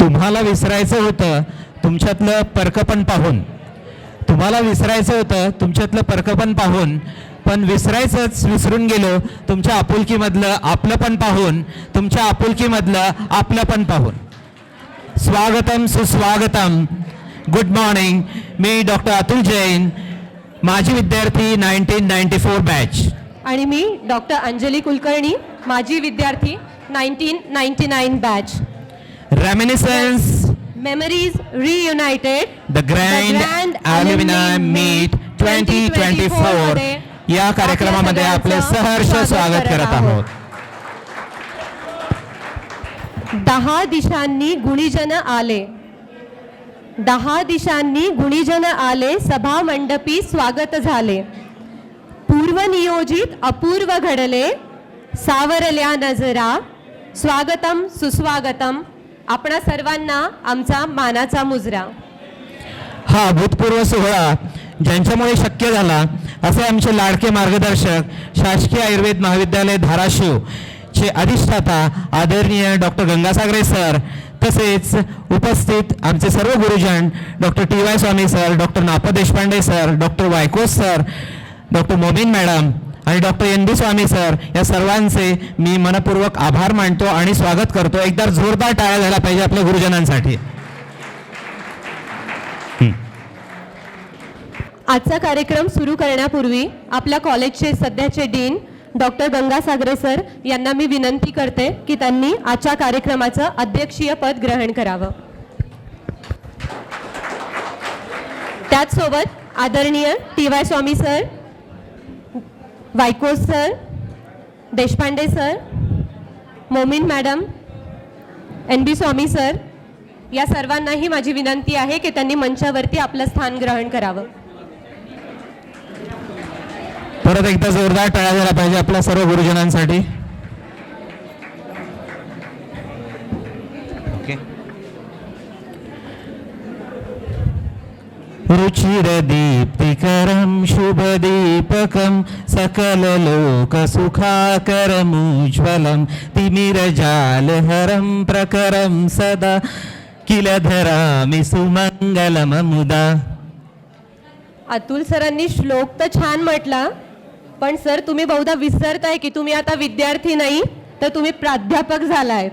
तुम्हाला विसरायचं होतं तुमच्यातलं परकपण पाहून, तुम्हाला विसरायचं होतं तुमच्यातलं परकपण पाहून, पण विसरायचंच विसरून गेलो तुमच्या आपुलकीमधलं आपलंपण पाहून, तुमच्या आपुलकीमधलं आपलंपण पाहून. स्वागतम सुस्वागतम. Good morning. मी डॉक्टर अतुल जैन, माजी विद्यार्थी 1994 बॅच. आणि मी डॉक्टर अंजली कुलकर्णी, माजी विद्यार्थी 1999 batch. Reminiscence, memories reunited, the grand alumni meet 2024 या कार्यक्रमामध्ये आपले सहर्ष स्वागत करत आहोत. 10 दिशांनी गुणीजन आले, 10 दिशांनी गुणीजन आले, सभा मंडपी स्वागत झाले. पूर्वनियोजित अपूर्व घडले, सावरल्या नजरा. स्वागतम सुस्वागतम. आपणा सर्वांना आमचा मानाचा मुजरा. हा भूतपूर्व सोहळा ज्यांच्यामुळे शक्य झाला असे आमचे लाडके मार्गदर्शक शासकीय आयुर्वेद महाविद्यालय धाराशिव चे अधिष्ठाता आदरणीय डॉक्टर गंगासागरे सर, तसेच उपस्थित आमचे सर्व गुरुजन doctor TY Swami sir, doctor Napa Deshpande sir, doctor वायकोस sir, doctor Momin madam आणि डॉक्टर NB स्वामी सर, या सर्वांचे मी मनपूर्वक आभार मानतो आणि स्वागत करतो. एकदा जोरदार टाळ्या झाला पाहिजे आपल्या गुरुजनांसाठी. आजचा कार्यक्रम सुरू करण्यापूर्वी आपल्या कॉलेजचे सध्याचे डीन डॉक्टर गंगासागरे सर यांना मी विनंती करते की त्यांनी आजच्या कार्यक्रमाचं अध्यक्षीय पद ग्रहण करावं. त्याचसोबत आदरणीय TY Swami sir, Waikos sir, Deshpande sir, Momin madam, NB Swami sir, या सर्वांनाही माझी विनंती आहे की त्यांनी मंचावरती आपलं स्थान ग्रहण करावं. परत एकदा जोरदार टाळ्या झाला पाहिजे आपल्या सर्व गुरुजनांसाठी. रुचिरदीप्तिकरं शुभदीपकं सकललोकसुखाकरमुज्ज्वलं तिमिरजालहरं प्रकरं सदा किल धरामि सुमंगलममुदा. अतुल सरांनी श्लोक तर छान म्हटला, पण सर तुम्ही बहुधा विसरताय की तुम्ही आता विद्यार्थी नाही तर तुम्ही प्राध्यापक झालाय.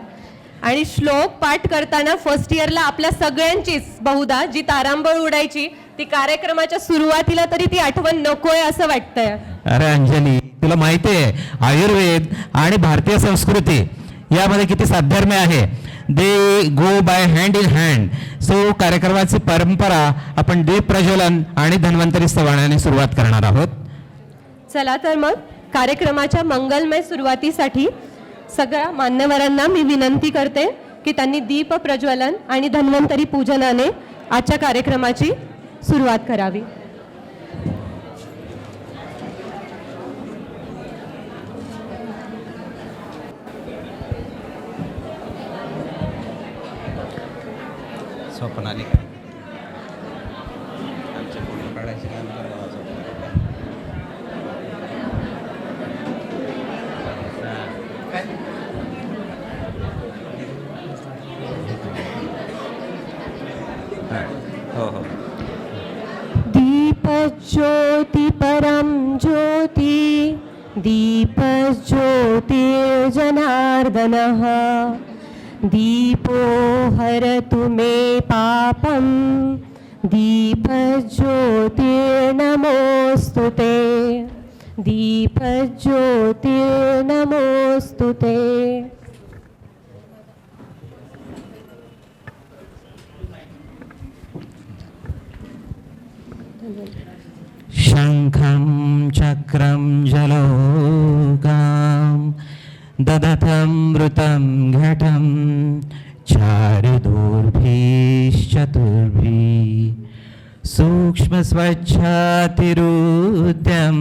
आणि श्लोक पाठ करताना फर्स्ट इयरला आपल्या सगळ्यांचीच बहुधा जी तारांबळ उडायची ती कार्यक्रमाच्या सुरुवातीला तरी ती आठवण नकोय असं वाटतंय. अरे अंजली, तुला माहिती आहे आयुर्वेद आणि भारतीय संस्कृती यामध्ये किती साधर्म्य आहे. They go by hand in hand. So कार्यक्रमाची परंपरा आपण दीप प्रज्वलन आणि धन्वंतरी स्तवनाने सुरुवात करणार आहोत. चला तर मग कार्यक्रमाच्या मंगलमय सुरुवातीसाठी सगळ्या मान्यवरांना मी विनंती करते की त्यांनी दीप प्रज्वलन आणि धन्वंतरी पूजनाने आजच्या कार्यक्रमाची सुरुवात करावी. स्वप्नाली दीप ज्योति परम ज्योति, दीप ज्योतिर्जनार्दनः, दीपो हरतु मे पापं, दीप ज्योतिर्नमोऽस्तुते, दीप ज्योतिर्नमोऽस्तुते. शंखं चक्रं जलोगां ददतमृतं घटं चारुदूर्भिश्चतुर्भिः सूक्ष्मस्वच्छातिरुद्यं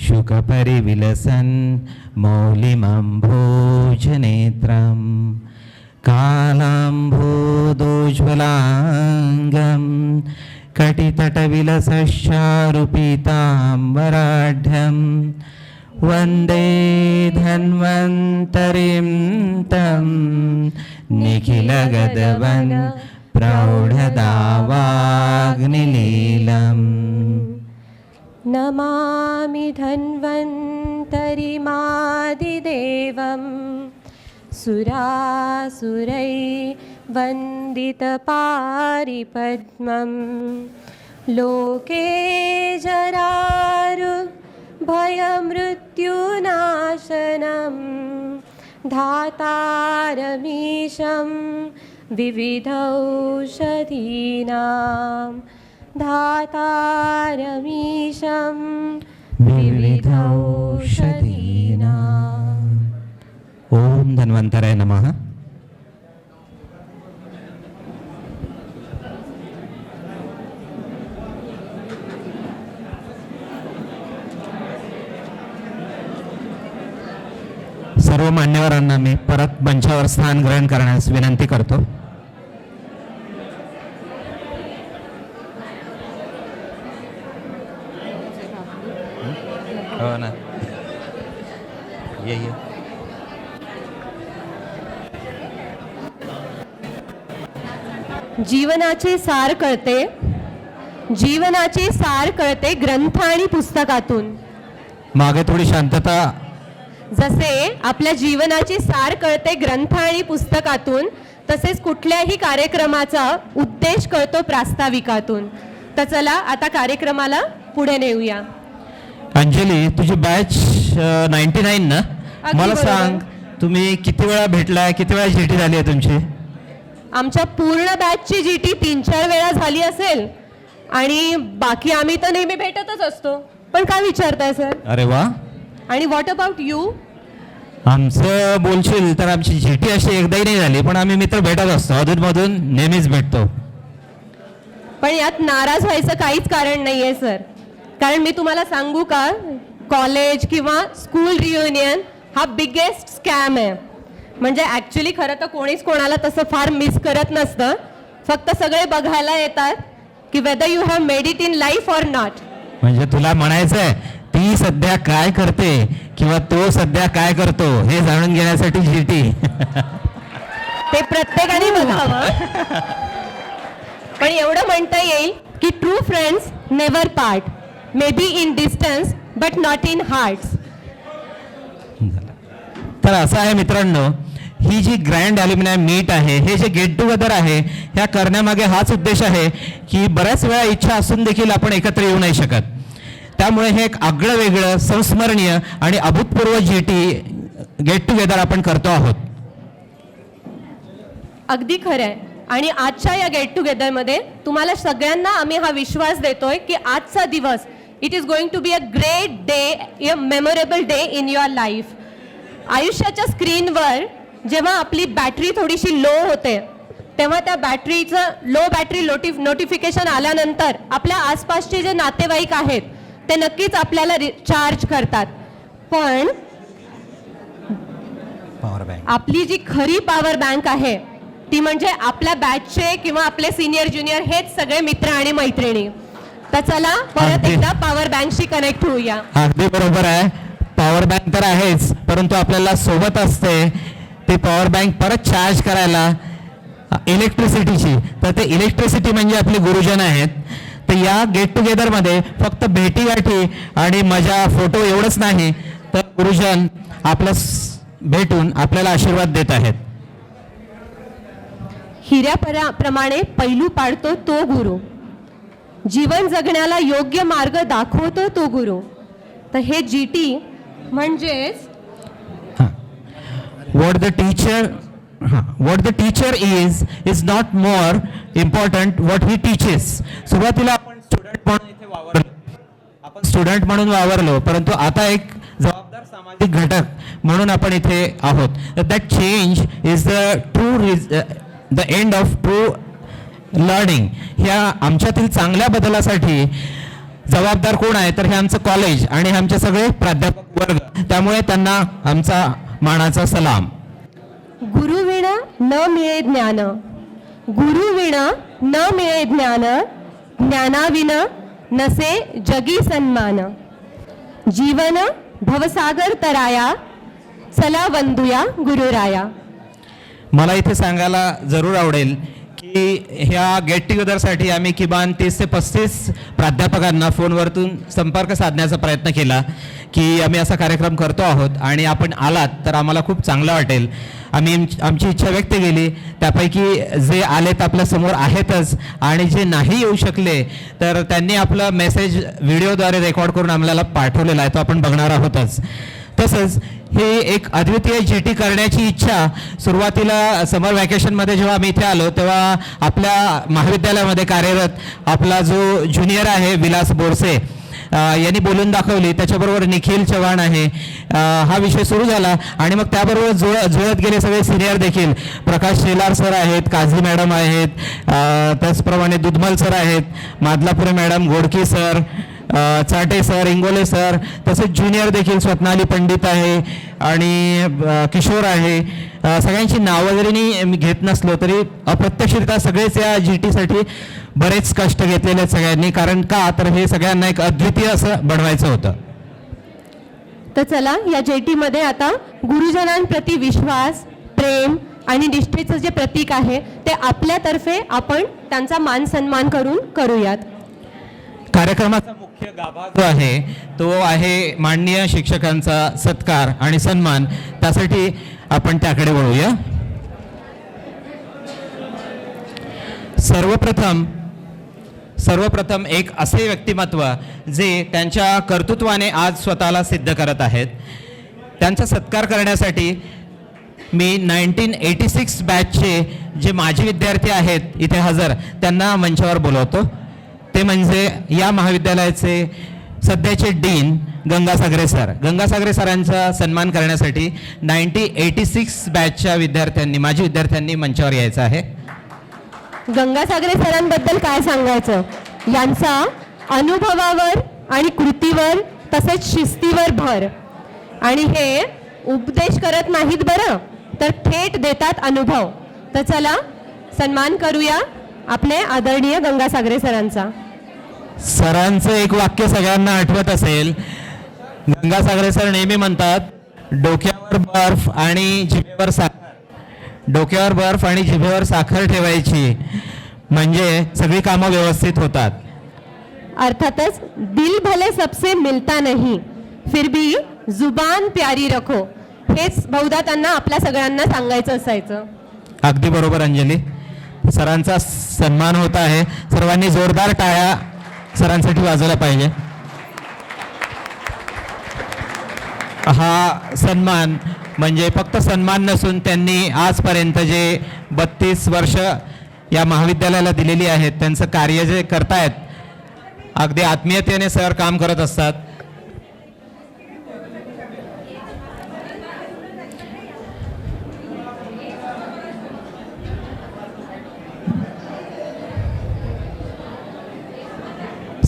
शुकपरिविलसन् मौलिमम्भोजनेत्रं कालाम्भोदोज्ज्वलाङ्गं कटितटविलसश्चारुपीताम्बराढ्यं वन्दे धन्वन्तरिं तं निखिल गदवन् प्रौढदावाग्निलीलम् नमामि धन्वन्तरिमादिदेवं सुरासुरै वन्दितपारिपद्मं लोके जरारु भयमृत्युनाशनं धातारमीशं विविधौषधीनां धातारमीशं विविधौषधीनाम्. ओम धन्वंतराय नमः. सर्व मान्यवरांना मी परत मंचावर स्थान ग्रहण करण्यास विनंती करतो. हो ना, ये जीवनाचे सार कळते ग्रंथ आणि पुस्तकातून. मागे थोडी शांतता. जसे आपल्या जीवनाची सार कळते ग्रंथ आणि पुस्तकातून, तसेच कुठल्याही कार्यक्रमाचा उद्देश कळतो प्रास्ताविकातून. तर चला आता कार्यक्रमाला पुढे नेऊया. अंजली, तुझी बॅच 99 ना? अगदी मला बरोबर. सांग, तुम्ही किती वेळा भेटलाय, किती वेळा जीटी झाली आहे तुमची? आमच्या पूर्ण बॅचची जीटी 3-4 वेळा झाली असेल आणि बाकी आम्ही तर नेहमी भेटतच असतो. पण काय विचारताय सर? अरे वा. आणि व्हॉट अबाउट यू? आमचं बोलशील तर आमची जीटी अशी एकदाही नाही झाली, पण आम्ही मित्र भेटत असतो, अधूनमधून नेहमीच भेटतो. पण यात नाराज व्हायचं काहीच कारण नाहीये सर. कारण मी तुम्हाला सांगू का, कॉलेज किंवा स्कूल रियुनियन हा बिगेस्ट स्कॅम आहे. म्हणजे ॲक्च्युली खरं तर कोणीच कोणाला तसं फार मिस करत नसतं. फक्त सगळे बघायला येतात की whether you have made it in life or not. म्हणजे तुला म्हणायचंय ती सध्या काय करते किंवा तो सध्या काय करतो हे जाणून घेण्यासाठी जीटी. ते प्रत्येकाने बघावं. पण एवढं म्हणता येईल की true friends never part, may be in distance but not in hearts. तर असं आहे मित्रांनो, ही जी ग्रँड ॲल्युमिनाय मीट आहे, हे जे गेट टुगेदर आहे, ह्या करण्यामागे हाच उद्देश आहे की बऱ्याच वेळा इच्छा असून देखील आपण एकत्र येऊ नाही शकत. त्यामुळे हे एक आगळं वेगळं संस्मरणीय आणि अभूतपूर्व जीटी गेट टुगेदर आपण करतो आहोत. अगदी खरं आहे. आणि आजच्या या गेट टुगेदरमध्ये तुम्हाला सगळ्यांना आम्ही हा विश्वास देतोय की आजचा दिवस it is going to be a great day, a memorable day in your life. आयुष्याच्या स्क्रीनवर जेव्हा आपली बॅटरी थोडीशी लो होते, तेव्हा त्या बॅटरीचं लो बॅटरी नोटिफिकेशन आल्यानंतर आपल्या आसपासचे जे नातेवाईक आहेत ते नक्कीच आपल्याला रिचार्ज करतात. पण पॉवर बँक, आपली जी खरी पॉवर बँक आहे ती म्हणजे आपल्या बॅचचे किंवा आपले सिनियर ज्युनियर हेच सगळे मित्र आणि मैत्रिणी. तर चला परत अगदी. एकदा पॉवर बँकशी कनेक्ट होऊया. अगदी बरोबर आहे. पॉवर बँक तर आहेच, परंतु आपल्याला सोबत असते ते पॉवर बँक परत चार्ज करायला इलेक्ट्रिसिटीची. तर ते इलेक्ट्रिसिटी म्हणजे आपले गुरुजन आहेत. तर या गेट टुगेदरमध्ये फक्त भेटीगाठी आणि मजा, फोटो एवढंच नाही, तर गुरुजन आपलं भेटून आपल्याला आशीर्वाद देत आहेत. हिऱ्याप्रमाणे पैलू पाडतो तो गुरु, जीवन जगण्याला योग्य मार्ग दाखवतो तो गुरु. तर हे जीटी म्हणजेच what the teacher is not more important what he teaches. सुरुवातीला आपण स्टुडंट म्हणून वावरलो, परंतु आता एक जबाबदार सामाजिक घटक म्हणून आपण इथे आहोत. That change is the end of true learning. ह्या आमच्यातील चांगल्या बदलासाठी जबाबदार कोण आहे, तर हे आमचं कॉलेज आणि आमचे सगळे प्राध्यापक वर्ग. त्यामुळे त्यांना आमचा मानाचा सलाम. गुरुविणा न मिळे ज्ञान, गुरुविणा न मिळे ज्ञान, ज्ञानाविना नसे जगी सन्मान. जीवन भवसागर तराया, चला वंदुया गुरुराया. मला इथे सांगायला जरूर आवडेल की ह्या गेट टुगेदरसाठी आम्ही किमान 30 ते 35 प्राध्यापकांना फोनवरतून संपर्क साधण्याचा प्रयत्न केला की आम्ही असा कार्यक्रम करतो आहोत आणि आपण आलात तर आम्हाला खूप चांगलं वाटेल. आम्ही आमची इच्छा व्यक्त केली. त्यापैकी जे आलेत आपल्या समोर आहेतच आणि जे नाही येऊ शकले तर त्यांनी आपला मेसेज व्हिडिओद्वारे रेकॉर्ड करून आम्हाला पाठवलेला आहे, तो आपण बघणार आहोतच. तसंच ही एक अद्वितीय GT करण्याची इच्छा सुरुवातीला समर वॅकेशनमध्ये जेव्हा आम्ही इथे आलो तेव्हा आपल्या महाविद्यालयामध्ये कार्यरत आपला जो ज्युनियर आहे विलास बोरसे यांनी बोलून दाखवली. त्याच्याबरोबर निखिल चव्हाण आहे. हा विषय सुरू झाला आणि मग त्याबरोबर जुळत गेले सगळे सिनियर देखील. प्रकाश शेलार सर आहेत, काझी मॅडम आहेत, त्याचप्रमाणे दुधमल सर आहेत, Madlapure madam, Godki sir, Chate sir, Ingole sir, तसेच ज्युनियर देखील स्वप्नाली पंडित आहे आणि किशोर आहे. सगळ्यांची नावं जरी मी घेत नसलो तरी अप्रत्यक्षरित्या सगळेच या GTसाठी बरेच कष्ट घेतलेले आहेत सगळ्यांनी. कारण का तर हे सगळ्यांना एक अद्वितीय असं बनवायचं होतं. तर चला या JTमध्ये आता गुरुजनांप्रती विश्वास, प्रेम आणि निष्ठेचं जे प्रतीक आहे ते आपल्यातर्फे आपण त्यांचा मान सन्मान करून करूयात. कार्यक्रमाचा मुख्य गाभा जो आहे तो आहे माननीय शिक्षकांचा सत्कार आणि सन्मान. त्यासाठी आपण त्याकडे वळूया. सर्वप्रथम एक असे व्यक्तिमत्व जे त्यांच्या कर्तृत्वाने आज स्वतःला सिद्ध करत आहेत. त्यांचा सत्कार करण्यासाठी मी 1986 बॅचचे जे माजी विद्यार्थी आहेत इथे हजर त्यांना मंचावर बोलवतो. ते म्हणजे या महाविद्यालयाचे सध्याचे डीन गंगासागरे सर. गंगासागरे सरांचा सन्मान करण्यासाठी 1986 बॅचच्या विद्यार्थ्यांनी, माजी विद्यार्थ्यांनी मंचावर यायचं आहे. गंगासागरे सरांबद्दल काय सांगायचं, यांचा अनुभवावर आणि कृतीवर तसेच शिस्तीवर भर. आणि हे उपदेश करत नाहीत बरं, तर थेट देतात अनुभव. तर चला सन्मान करूया आपले आदरणीय गंगासागरे सरांचा. सरांचं एक वाक्य सगळ्यांना आठवत असेल. गंगासागरे सर नेहमी म्हणतात, डोक्यावर बर्फ आणि जिभेवर साखर, डोक्यावर बर्फ आणि जिभेवर साखर ठेवायची म्हणजे सगळी कामं व्यवस्थित होतात. अर्थातच दिल भले सबसे मिलता नहीं फिर भी जुबान प्यारी रखो, हेच बहुधा त्यांना आपल्या सगळ्यांना सांगायचं असायचं. अगदी बरोबर अंजली. सरांचा सन्मान होत आहे. सर्वांनी जोरदार टाळ्या सरांसाठी वाजवल्या पाहिजे. हा सन्मान म्हणजे फक्त सन्मान नसून त्यांनी आजपर्यंत जे 32 वर्ष या महाविद्यालयाला दिलेली आहेत, त्यांचं कार्य जे करतायत अगदी आत्मीयतेने सर काम करत असतात.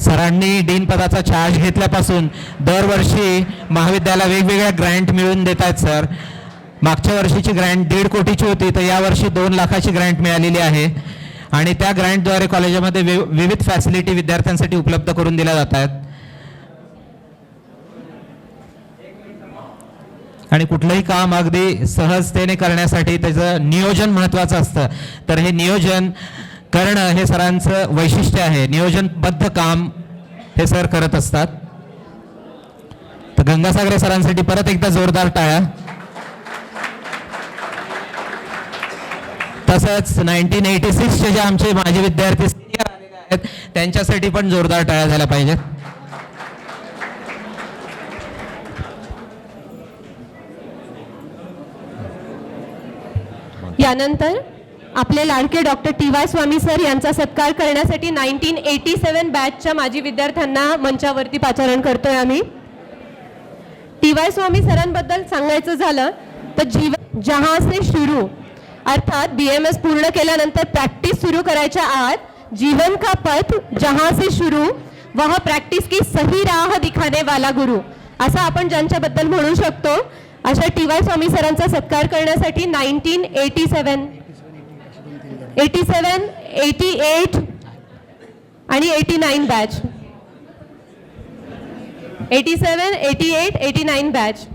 सरांनी डीन पदाचा चार्ज घेतल्यापासून दरवर्षी महाविद्यालयाला वेगवेगळ्या ग्रँट मिळवून देत आहेत सर. मागच्या वर्षीची ग्रँट 1.5 कोटीची होती तर यावर्षी 2 लाखाची ग्रँट मिळालेली आहे आणि त्या ग्रँटद्वारे कॉलेजामध्ये विविध फॅसिलिटी विद्यार्थ्यांसाठी उपलब्ध करून दिल्या जात आहेत. आणि कुठलंही काम अगदी सहजतेने करण्यासाठी त्याचं नियोजन महत्त्वाचं असतं. तर हे नियोजन करणं हे सरांचं वैशिष्ट्य आहे. नियोजनबद्ध काम हे सर करत असतात. तर गंगासागरे सरांसाठी परत एकदा जोरदार टाळ्या. तसंच 1986चे जे आमचे माजी विद्यार्थी सिनियर आलेले आहेत त्यांच्यासाठी पण जोरदार टाळ्या झाल्या पाहिजेत. यानंतर आपले लाडके डॉक्टर TY स्वामी सर यांचा सत्कार करण्यासाठी 1987 बॅचच्या माजी विद्यार्थ्यांना मंचावरती पाचारण करतोय आम्ही. TY स्वामी सरांबद्दल सांगायचं झालं तर जीवन जहां से शुरू अर्थात BMS पूर्ण केल्यानंतर प्रॅक्टिस सुरू करायच्या आत जीवन का पथ जहां से शुरू वह प्रॅक्टिस की सही राह दिखाने वाला गुरु असं आपण ज्यांच्याबद्दल म्हणू शकतो. अशा TY स्वामी सरांचा सत्कार करण्यासाठी 1987, 87, 88 आणि 89 बॅच, 87, 88, 89 बॅच.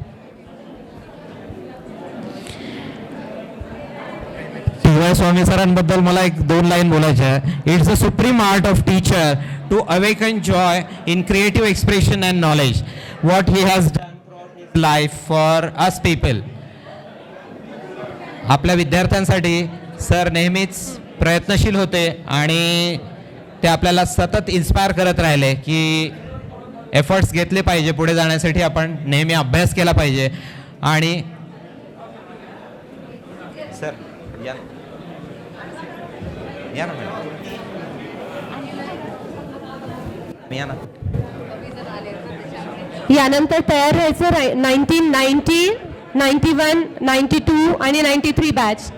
वाय स्वामी सरांबद्दल मला एक 2 लाईन बोलायच्या आहे. It's the supreme art of teacher to awaken joy in creative expression and knowledge what he has done life for us people. आपल्या विद्यार्थ्यांसाठी सर नेहमीच प्रयत्नशील होते आणि ते आपल्याला सतत इन्स्पायर करत राहिले की एफर्ट्स घेतले पाहिजे, पुढे जाण्यासाठी आपण नेहमी अभ्यास केला पाहिजे. आणि सर या ना मॅडम. यानंतर तयार व्हायचं 1990, 91, 92 आणि 93 बॅच.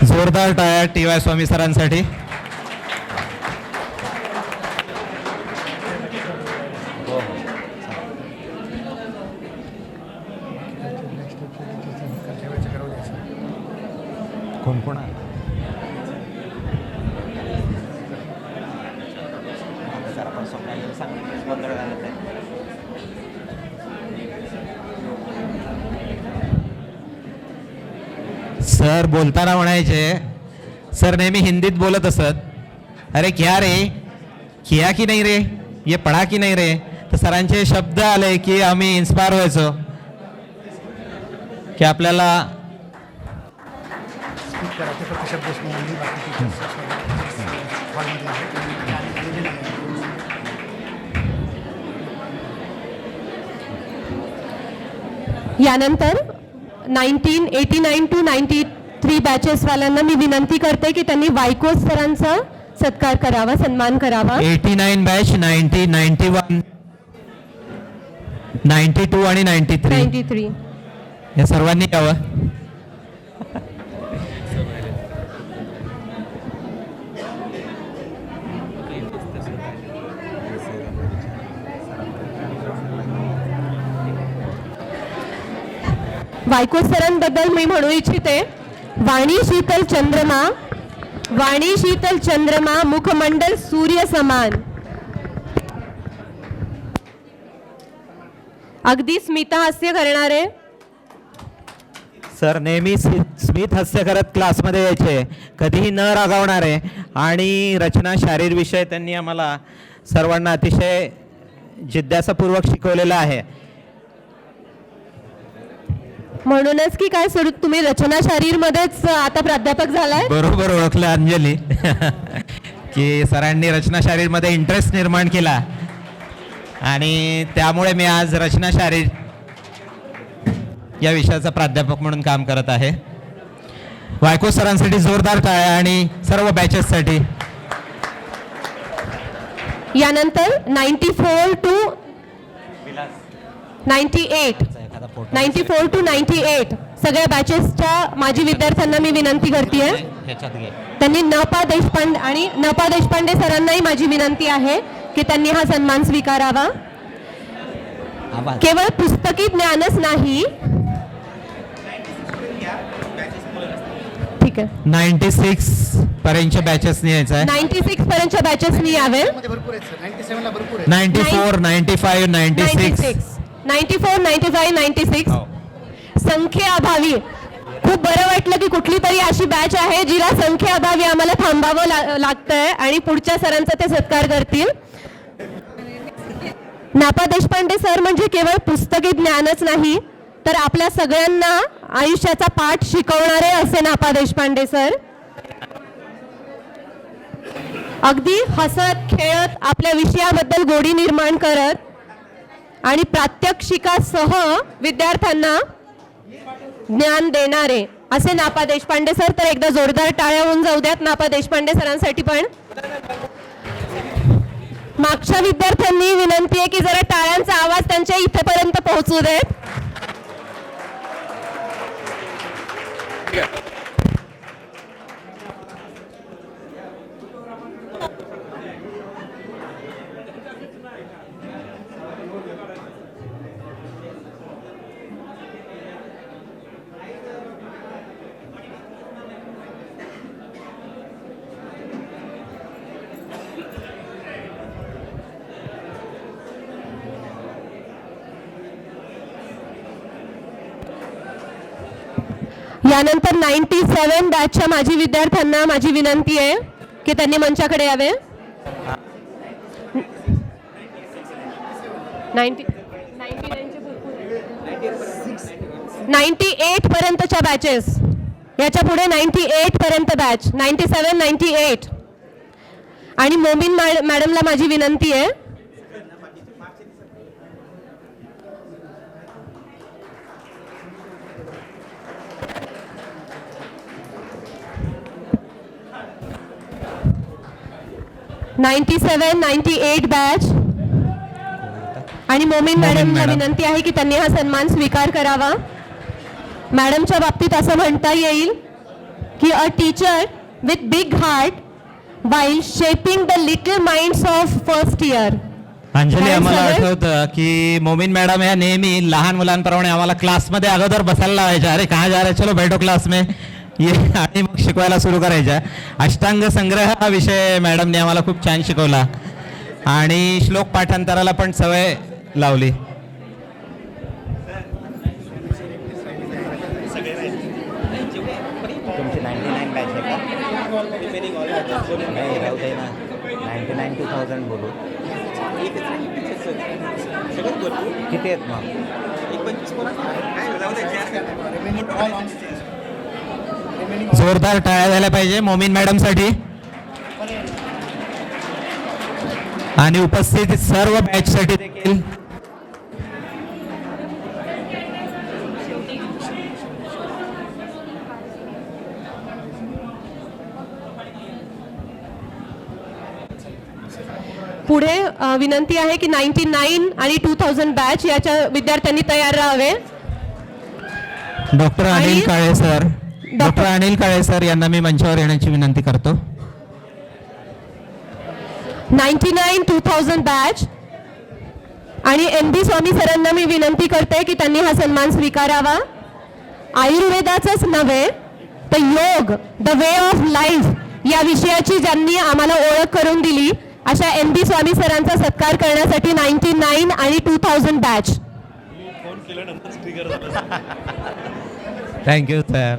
जोरदार टाळ्या TY स्वामी सरांसाठी. कोण कोण आहे? सर बोलताना म्हणायचे, सर नेहमी हिंदीत बोलत असत, अरे क्या रे, किया की नाही रे, ये पढा की नाही रे. तर सरांचे शब्द आले की आम्ही इन्स्पायर व्हायचो की आपल्याला यानंतर 1989 टू 93 बॅचेसवाल्यांना मी विनंती करते की त्यांनी वायकोस सरांचा सत्कार करावा, सन्मान करावा. 89 बॅच, 90, 91, 92 आणि 93 93. या सर्वांनी यावं. वायकोस सरांबद्दल मी म्हणू इच्छिते, वाणी शीतल चंद्रमा, वाणी शीतल चंद्रमा, मुखमंडल सूर्य समान. अगदी स्मितहास्य करणारे. सर नेहमी स्मित हास्य करत क्लासमध्ये यायचे, कधीही न रागावणारे. आणि रचना शारीर विषय त्यांनी आम्हाला सर्वांना अतिशय जिज्ञासापूर्वक शिकवलेला आहे. म्हणूनच की काय सर तुम्ही रचना शारीर मध्येच आता प्राध्यापक झालाय. बरोबर ओळखलं अंजली की सरांनी रचना शारीर मध्ये इंटरेस्ट निर्माण केला आणि त्यामुळे मी आज रचना शारीर या विषयाचा प्राध्यापक म्हणून काम करत आहे. वायको सरांसाठी जोरदार टाळ्या आणि सर्व बॅचेससाठी. यानंतर 94 टू 98, 94 टू 98 सगळ्या बॅचेसच्या माजी विद्यार्थ्यांना मी विनंती करते, त्यांनी नपा देशपांडे सरांनाही माझी विनंती आहे की त्यांनी हा सन्मान स्वीकारावा. केवळ पुस्तकी ज्ञानच नाही. ठीक आहे, 96 पर्यंतच्या बॅचेसनी यायचं आहे. 96 पर्यंतच्या बॅचेसनी यावे. 94, 95, 96, 94, 95, 96. संख्येअभावी खूप बरं वाटलं की कुठली तरी अशी बॅच आहे जिला संख्येअभावी आम्हाला थांबावं लागतंय आणि पुढच्या सरांचा ते सत्कार करतील. नापा देशपांडे सर म्हणजे केवळ पुस्तकी ज्ञानच नाही तर आपल्या सगळ्यांना आयुष्याचा पाठ शिकवणारे असे नापा देशपांडे सर. अगदी हसत खेळत आपल्या विषयाबद्दल गोडी निर्माण करत आणि प्रात्यक्षिकासह विद्यार्थ्यांना ज्ञान देणारे असे नापा देशपांडे सर. तर एकदा जोरदार टाळ्या होऊन जाऊ द्यात नापा देशपांडे सरांसाठी. पण मागच्या विद्यार्थ्यांनी विनंती आहे की जरा टाळ्यांचा आवाज त्यांच्या इथेपर्यंत पोहोचू देत. यानंतर 97 बॅचच्या माजी विद्यार्थ्यांना माझी विनंती आहे की त्यांनी मंचाकडे यावे. 98 पर्यंतच्या बॅचेस, याच्या पुढे 98 पर्यंत बॅच, 97, 98. आणि मोमीन मॅडमला माझी विनंती आहे. (97, 98 बॅच) आणि मोमीन मॅडमला विनंती आहे की त्यांनी हा सन्मान स्वीकार करावा. मॅडमच्या बाबतीत असं म्हणता येईल की a teacher with big heart while shaping the little minds of first year. Anjali, Thanks, आम्हाला Agar. आठवतं की मोमीन मॅडम या नेहमी लहान मुलांप्रमाणे आम्हाला क्लासमध्ये अगोदर बसायला लावायच्या. अरे कहाँ जा रहे, चलो बैठो क्लास में, ये आणि मग शिकवायला सुरू करायच्या. अष्टांग संग्रह हा विषय मॅडमने आम्हाला खूप छान शिकवला आणि श्लोक पाठांतराला पण सवय लावली. तुमची 99 बॅच आहे का? नाही राहू दे ना. 99 2000 बोलू. किती आहेत मग? जोरदार टाळ्या झाल्या पाहिजे मोमीन मॅडमसाठी आणि उपस्थित सर्व बॅचसाठी देखील. पुढे विनंती आहे की 99 आणि 2000 बॅच याच्या विद्यार्थ्यांनी तयार राहावे. डॉक्टर अनिल काळे सर, डॉक्टर अनिल काळे सर यांना मी मंचावर येण्याची विनंती करतो. 99, 2000 बॅच आणि NB स्वामी सरांना मी विनंती करते की त्यांनी हा सन्मान स्वीकारावा. आयुर्वेदाचंच नव्हे तर योग, द वे ऑफ लाईफ या विषयाची ज्यांनी आम्हाला ओळख करून दिली अशा NB स्वामी सरांचा सत्कार करण्यासाठी 99 आणि 2000 बॅच. Thank you sir.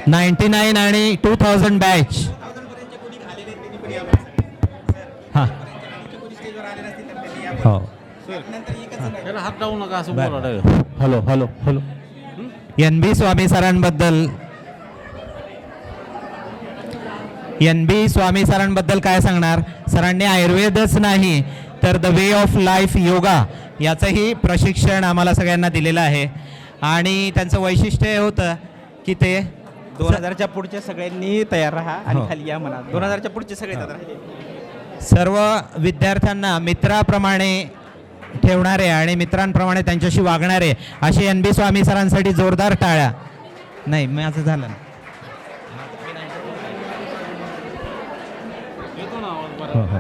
(99) आणि 2000 बॅच. हां हो. हात टाकू नका असं बरं. बोला. Hello hello hello. NB स्वामी सरांबद्दल, NB स्वामी सरांबद्दल काय सांगणार. सरांनी आयुर्वेदच नाही तर the way of life yoga याचंही प्रशिक्षण आम्हाला सगळ्यांना दिलेलं आहे आणि त्यांचं वैशिष्ट्य हे होतं की ते 2000च्या पुढचे सगळ्यांनी तयार राहा आणि हो. खाली या म्हणा. 2000च्या पुढचे सगळे तयार राहिले. सर्व विद्यार्थ्यांना मित्राप्रमाणे ठेवणारे आणि मित्रांप्रमाणे त्यांच्याशी वागणारे असे NB स्वामी सरांसाठी जोरदार टाळ्या. नाही माझं झालं ना. हो, हो.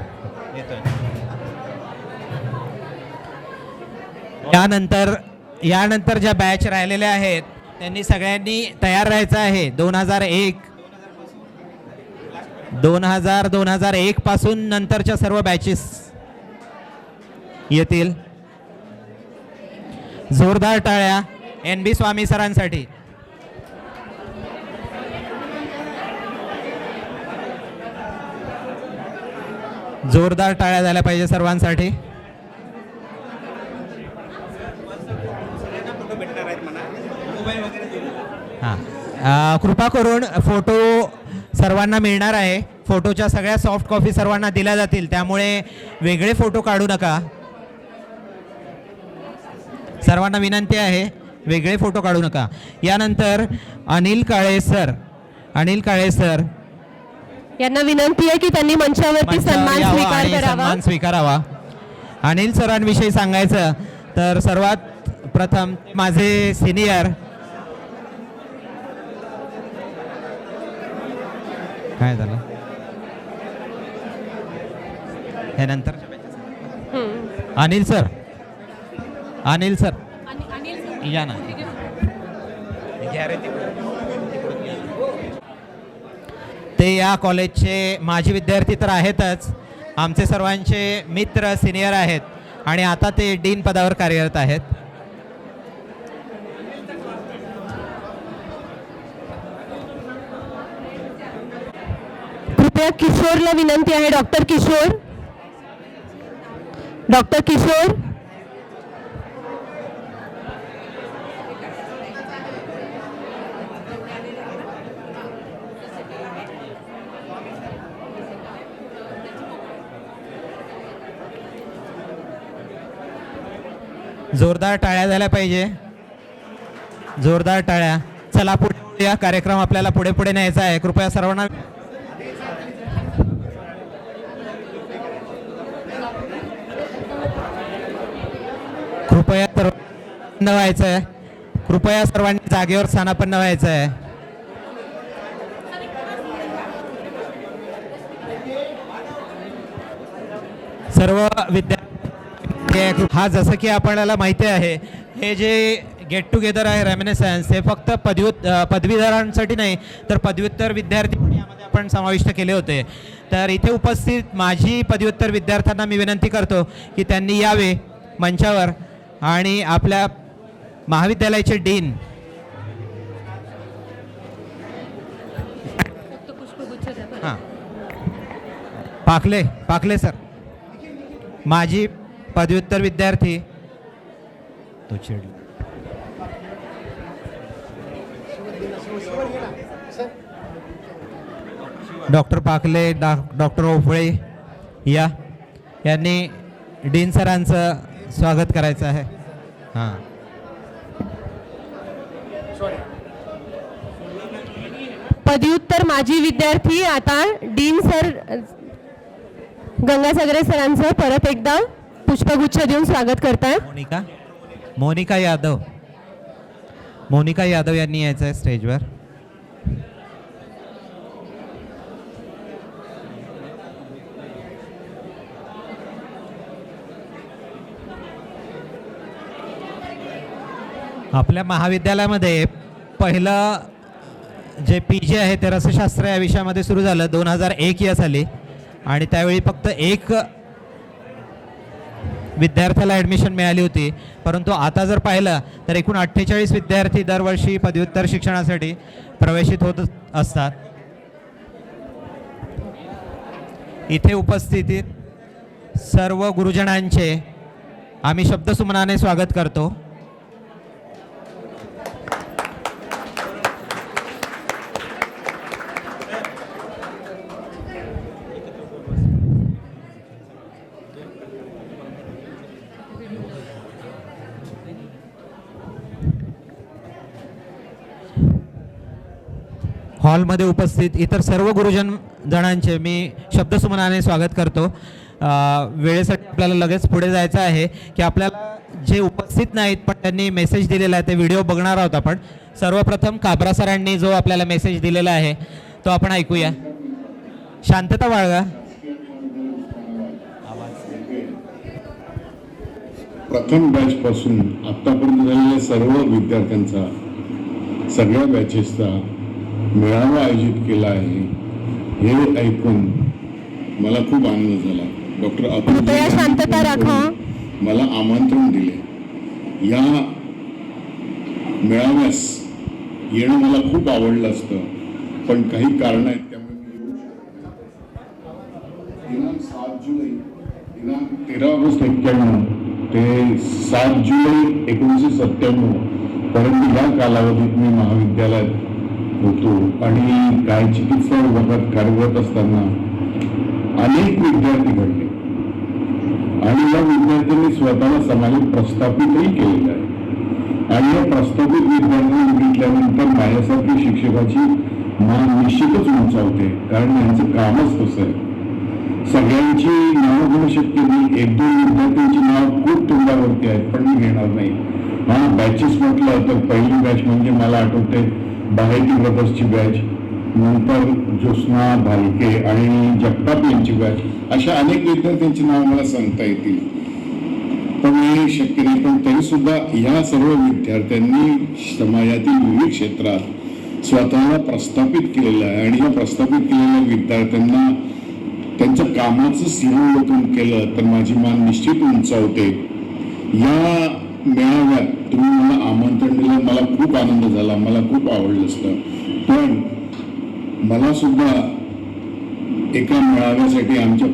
यानंतर ज्या बॅच राहिलेल्या आहेत त्यांनी सगळ्यांनी तयार राहायचं आहे. 2001 पासून नंतरच्या सर्व बॅचेस येतील. जोरदार टाळ्या NB स्वामी सरांसाठी. जोरदार टाळ्या झाल्या पाहिजे सर्वांसाठी. हां, कृपा करून फोटो सर्वांना मिळणार आहे. फोटोच्या सगळ्या सॉफ्ट कॉपी सर्वांना दिल्या जातील, त्यामुळे वेगळे फोटो काढू नका. सर्वांना विनंती आहे, वेगळे फोटो काढू नका. यानंतर अनिल काळे सर यांना विनंती आहे की त्यांनी मंचावरती मंचावर सन्मान यावं स्वीकार आणि करावा. सन्मान स्वीकारावा. अनिल सरांविषयी सांगायचं तर सर्वात प्रथम माझे सिनियर. काय झालं हे नंतर. अनिल सर या ना. ते या कॉलेजचे माजी विद्यार्थी तर आहेतच, आमचे सर्वांचे मित्र सिनियर आहेत आणि आता ते डीन पदावर कार्यरत आहेत. कृपया किशोरला विनंती आहे. Doctor Kishor, doctor Kishor. जोरदार टाळ्या झाल्या पाहिजे, जोरदार टाळ्या. चला पुढे या, कार्यक्रम आपल्याला पुढे पुढे न्यायचा आहे. कृपया सर्वांना कृपया सर्वांना व्हायचं आहे. कृपया सर्वांनी जागेवर स्थानापन्न व्हायचं आहे. सर्व विद्यार्थी हा, जसं की आपल्याला माहिती आहे, हे जे गेट टुगेदर आहे रेमिनिसन्स, हे फक्त पदवीधरांसाठी नाही तर पदव्युत्तर विद्यार्थी यामध्ये आपण समाविष्ट केले होते. तर इथे उपस्थित माजी पदव्युत्तर विद्यार्थ्यांना मी विनंती करतो की त्यांनी यावे मंचावर आणि आपल्या महाविद्यालयाचे डीन हां पाखले सर, माजी पदव्युत्तर विद्यार्थी तो चिडला. डॉक्टर पाखले, डॉक्टर ओफळे यांनी डीन सरांचं स्वागत करायचं आहे. हां, पदव्युत्तर माजी विद्यार्थी आता डीन सर गंगासागरे सरांचं परत एकदा पुष्पगुच्छ देऊन स्वागत करतायत. मोनिका यादव यांनी यायचं आहे स्टेजवर. आपल्या महाविद्यालयामध्ये पहिलं जे PG आहे ते रसशास्त्र या विषयामध्ये सुरू झालं 2001 या साली आणि त्यावेळी फक्त एक विद्यार्थ्याला ॲडमिशन मिळाली होती. परंतु आता जर पाहिलं तर एकूण 48 विद्यार्थी दरवर्षी पदव्युत्तर शिक्षणासाठी प्रवेशित होत असतात. इथे उपस्थित सर्व गुरुजनांचे आम्ही शब्दसुमनाने स्वागत करतो. हॉलमध्ये उपस्थित इतर सर्व गुरुजनांचे मी शब्दसुमनाने स्वागत करतो. वेळेसाठी आपल्याला लगेच पुढे जायचं आहे की आपल्याला जे उपस्थित नाहीत पण त्यांनी मेसेज दिलेला आहे ते व्हिडिओ बघणार आहोत आपण. सर्वप्रथम काबरा सरांनी जो आपल्याला मेसेज दिलेला आहे तो आपण ऐकूया. शांतता बाळगा. प्रथम बॅचपासून आत्तापर्यंत झालेल्या सर्व विद्यार्थ्यांचा, सगळ्या बॅचेसचा मेळावा आयोजित केला आहे हे ऐकून मला खूप आनंद झाला. डॉक्टर कृपया शांतता राखा. मला आमंत्रण दिले. या मेळाव्यास येणं मला खूप आवडलं असतं पण काही कारण आहेत त्यामुळे दिनांक 7 जुलै, दिनांक 13 ऑगस्ट 91 ते 7 जुलै 1997 पर्यंत या कालावधीत मी महाविद्यालयात होतो आणि काय चिकित्सा विभागात कार्यरत असताना अनेक विद्यार्थी घडले आणि या विद्यार्थ्यांनी स्वतःला समाजात प्रस्थापितही केलेलं आहे आणि या प्रस्थापित विद्यार्थ्यांनी बघितल्यानंतर माझ्यासारखी शिक्षकाची मान निश्चितच उंचावते कारण यांचं कामच तसं आहे. सगळ्यांची नावं घेणं शक्य नाही. 1-2 विद्यार्थ्यांची नाव खूप तोंडावरती आहेत पण मी घेणार नाही. हा बॅचेस म्हटलं तर पहिली बॅच म्हणजे मला आठवते बाहेटी ब्रदर्सची बॅच, नंतर ज्योत्स्ना भालके आणि जगताप यांची बॅच, अशा अनेक विद्यार्थ्यांची नाव मला सांगता येतील पण हे शक्य नाही. पण तरी सुद्धा या सर्व विद्यार्थ्यांनी समाजातील विविध क्षेत्रात स्वतःला प्रस्थापित केलेलं आहे आणि या प्रस्थापित केलेल्या विद्यार्थ्यांना त्यांच्या कामाचं सिंहगतून केलं तर माझी मान निश्चित उंचावते. या मेळाव्यात तुम्ही मला आमंत्रण दिलं, मला खूप आनंद झाला, मला खूप आवडलं असतं. पण मला सुद्धा एका मेळाव्यासाठी, आमच्या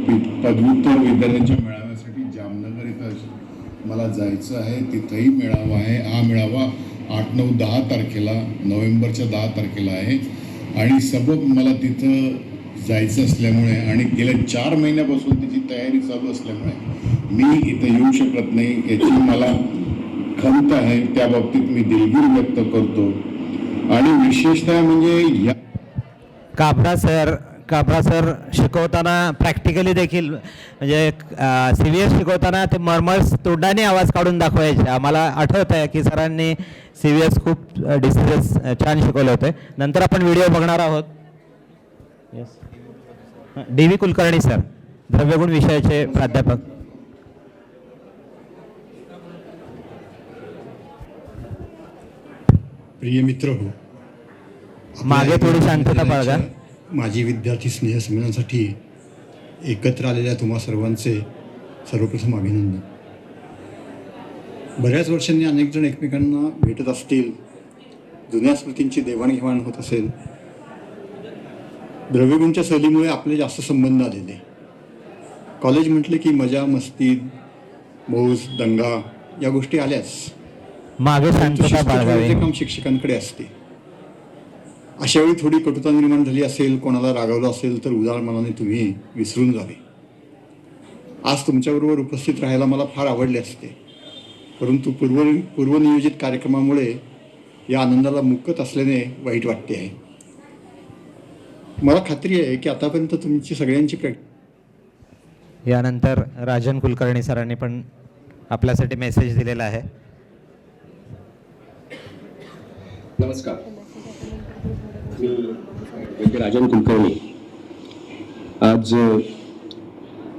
पदव्युत्तर विद्यार्थ्यांच्या मेळाव्यासाठी जामनगर इथं मला जायचं आहे. तिथंही मेळावा आहे. हा मेळावा 8, 9, 10 तारखेला, नोव्हेंबरच्या 10 तारखेला आहे. आणि सबब मला तिथं जायचं असल्यामुळे आणि गेल्या 4 महिन्यापासून त्याची तयारी चालू असल्यामुळे मी इथं येऊ शकत नाही. याची मला खंत आहे, त्या बाबतीत मी दिलगीर व्यक्त करतो. आणि विशेषतः म्हणजे या काबरा सर शिकवताना प्रॅक्टिकली देखील म्हणजे CVS शिकवताना ते मर्मर्स तोंडाने आवाज काढून दाखवायचे. आम्हाला आठवत आहे की सरांनी CVS खूप डिसिजन्स छान शिकवले होते. नंतर आपण व्हिडिओ बघणार आहोत. DV कुलकर्णी सर, द्रव्यगुण विषयाचे प्राध्यापक. प्रिय मित्र हो, मागे थोडी शांतता बाळगा. माजी विद्यार्थी स्नेहसंमेलनासाठी एकत्र आलेल्या तुम्हा सर्वांचे सर्वप्रथम अभिनंदन. बऱ्याच वर्षांनी अनेक जण एकमेकांना भेटत असतील, जुन्या स्मृतींची देवाणघेवाण होत असेल. द्रव्यगुणच्या सहलीमुळे आपले जास्त संबंध आलेले. कॉलेज म्हटले की मजा मस्ती मौज दंगा या गोष्टी आल्याच. मागे शांतता बाळगावी. काम शिक्षकांकडे असते. अशा वेळी थोडी कटुता निर्माण झाली असेल, कोणाला रागावलं असेल तर उदार मनाने तुम्ही विसरून जावे. आज तुमच्याबरोबर उपस्थित राहायला मला फार आवडले असते, परंतु पूर्वनियोजित कार्यक्रमामुळे या आनंदाला मुकत असल्याने वाईट वाटते आहे. मला खात्री आहे की आतापर्यंत तुमची सगळ्यांची यानंतर राजन कुलकर्णी सरांनी पण आपल्यासाठी मेसेज दिलेला आहे. नमस्कार, मी राजन कुलकर्णी. आज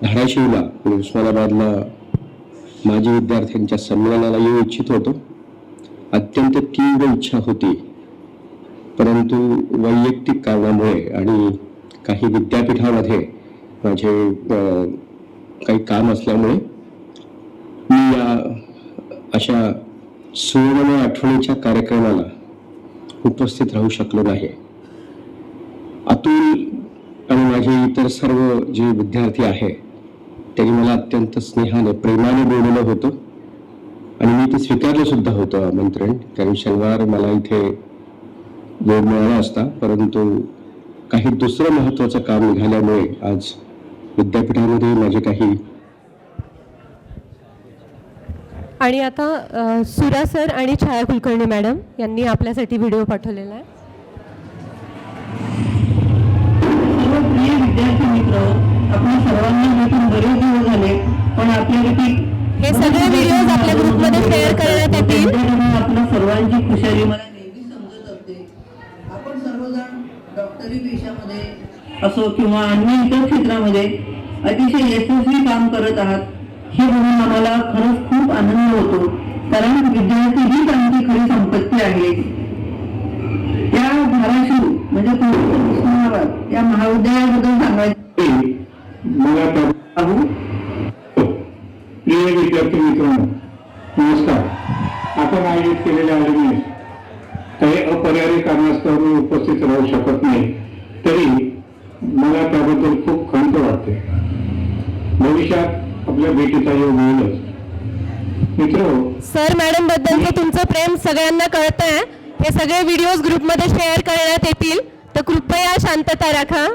धाराशिवला उस्मानाबादला माजी विद्यार्थ्यांच्या संमेलनाला येऊ इच्छित होतो. अत्यंत तीव्र इच्छा होती, परंतु वैयक्तिक कारणामुळे आणि काही विद्यापीठामध्ये माझे काही काम असल्यामुळे मी या अशा सुवर्ण आठवणीच्या कार्यक्रमाला उपस्थित राहू शकलो नाही. अतुल आणि माझे इतर सर्व जे विद्यार्थी आहेत त्यांनी मला अत्यंत स्नेहाने प्रेमाने बोलवलं होतं आणि मी ते स्वीकारलं सुद्धा होतं आमंत्रण. कारण शनिवार मला इथे वेळ मिळाला असता, परंतु काही दुसरं महत्त्वाचं काम निघाल्यामुळे आज विद्यापीठामध्ये माझे काही. आणि आता सुरा सर आणि छाया कुलकर्णी मॅडम यांनी आपल्यासाठी व्हिडिओ पाठवलेला आहे. सर्व प्रिय विद्यार्थी मित्र, आपल्या सर्वांना भेटून बरेच दिवस झाले, पण आपल्यापैकी हे सगळे व्हिडिओज आपल्या ग्रुपमध्ये शेअर करण्यात येतील. आपल्या सर्वांची खुशाली मला नेहमी समजत असते. आपण सर्वजण डॉक्टरी पेशामध्ये असो किंवा अन्य इतर क्षेत्रामध्ये अतिशय यशस्वी काम करत आहात हे बघून आम्हाला खरंच खूप आनंद होतो. कारण विद्यार्थी हीच आमची खरी संपत्ती आहे. या धाराशिव म्हणजे उस्मानाबाद या महाविद्यालयाबद्दल सांगायचं मला प्रिय विद्यार्थी मित्रांनो, नमस्कार. आपण आयोजित केलेल्या आयोजनात काही अपरिहार्य कारणास्तव उपस्थित राहू शकत नाही, तरी मला त्याबद्दल खूप खंत वाटते. भविष्यात आपल्या भेटीचा योग होईलच. मित्र, सर मॅडम बद्दलचं तुमचं प्रेम सगळ्यांना कळतंय. हे सगळे व्हिडिओज ग्रुपमध्ये शेअर करण्यात येतील, तर कृपया शांतता राखा.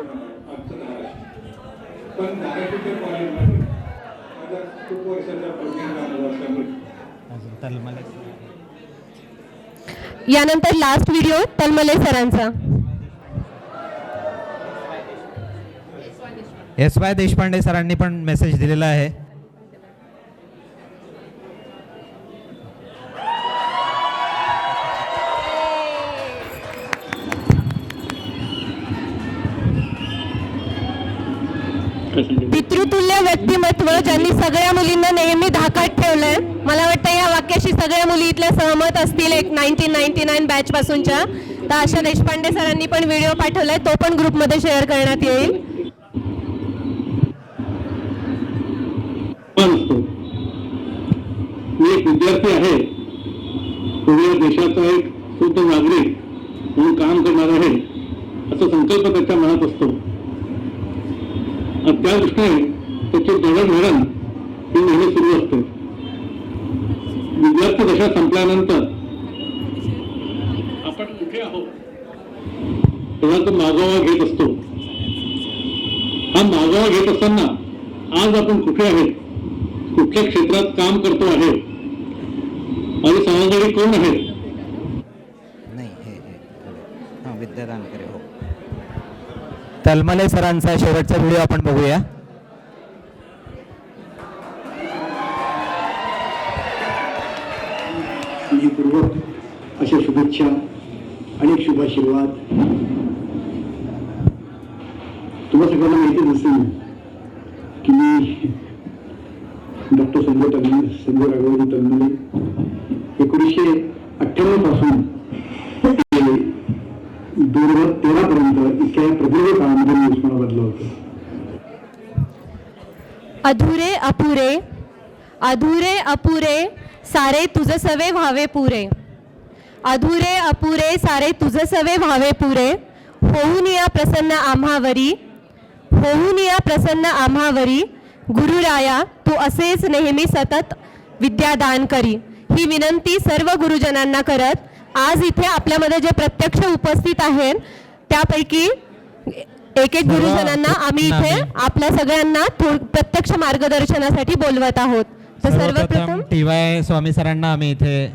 यानंतर लास्ट व्हिडिओ तलमले सरांचा. SY देशपांडे सरांनी पण मेसेज दिलेला आहे. पितृतुल्य व्यक्तिमत्व ज्यांनी सगळ्या मुलींना नेहमी धाकात ठेवलंय. मला वाटतं या वाक्याशी सगळ्या मुली इथल्या सहमत असतील. एक 1999 बॅच पासूनच्या. तर आशा देशपांडे सरांनी पण व्हिडिओ पाठवलाय, तो पण ग्रुपमध्ये शेअर करण्यात येईल. मान असतो. मी एक विद्यार्थी आहे, तो या देशाचा एक शुद्ध नागरिक म्हणून काम करणार आहे असा संकल्प त्याच्या मनात असतो. आणि त्या दृष्टीने त्याची जडणघडण ही नेहमी सुरू असते. विद्यार्थी दशा संपल्यानंतर आपण कुठे आहोत तेव्हा तो मागोवा घेत असतो. हा मागोवा घेत असताना आज आपण कुठे आहेत, कुठल्या क्षेत्रात काम करतो आहे आणि समाजाने कोण आहेत नाही हे हां विद्यादान करे हो. तलमले सरांचा शेवटचा व्हिडिओ आपण बघूया. पूर्वक अशा शुभेच्छा अनेक शुभाशीर्वाद. तुम्हा सगळ्यांना माहिती असेल की मी डॉक्टर संजय राघवजी तलमले 1998 पासून 2013 पर्यंत इतक्या प्रदीर्घ काळामध्ये मी उस्मानाबादला होतो. अधुरे अपुरे अधुरे अपुरे सारे तुझसवे व्हावे पुरे. अधुरे अपुरे सारे तुझसवे व्हावे पुरे. होऊन या प्रसन्न आम्हावरी, होऊन या प्रसन्न आम्हावरी. गुरुराया तू असेच नेहमी सतत विद्यादान करी. ही विनंती सर्व गुरुजनांना करत आज इथे आपल्यामध्ये जे प्रत्यक्ष उपस्थित आहेत त्यापैकी एक एक गुरुजनांना आम्ही इथे आपल्या सगळ्यांना प्रत्यक्ष मार्गदर्शनासाठी बोलवत आहोत. तर सर्वप्रथम TY स्वामी सरांना आम्ही इथे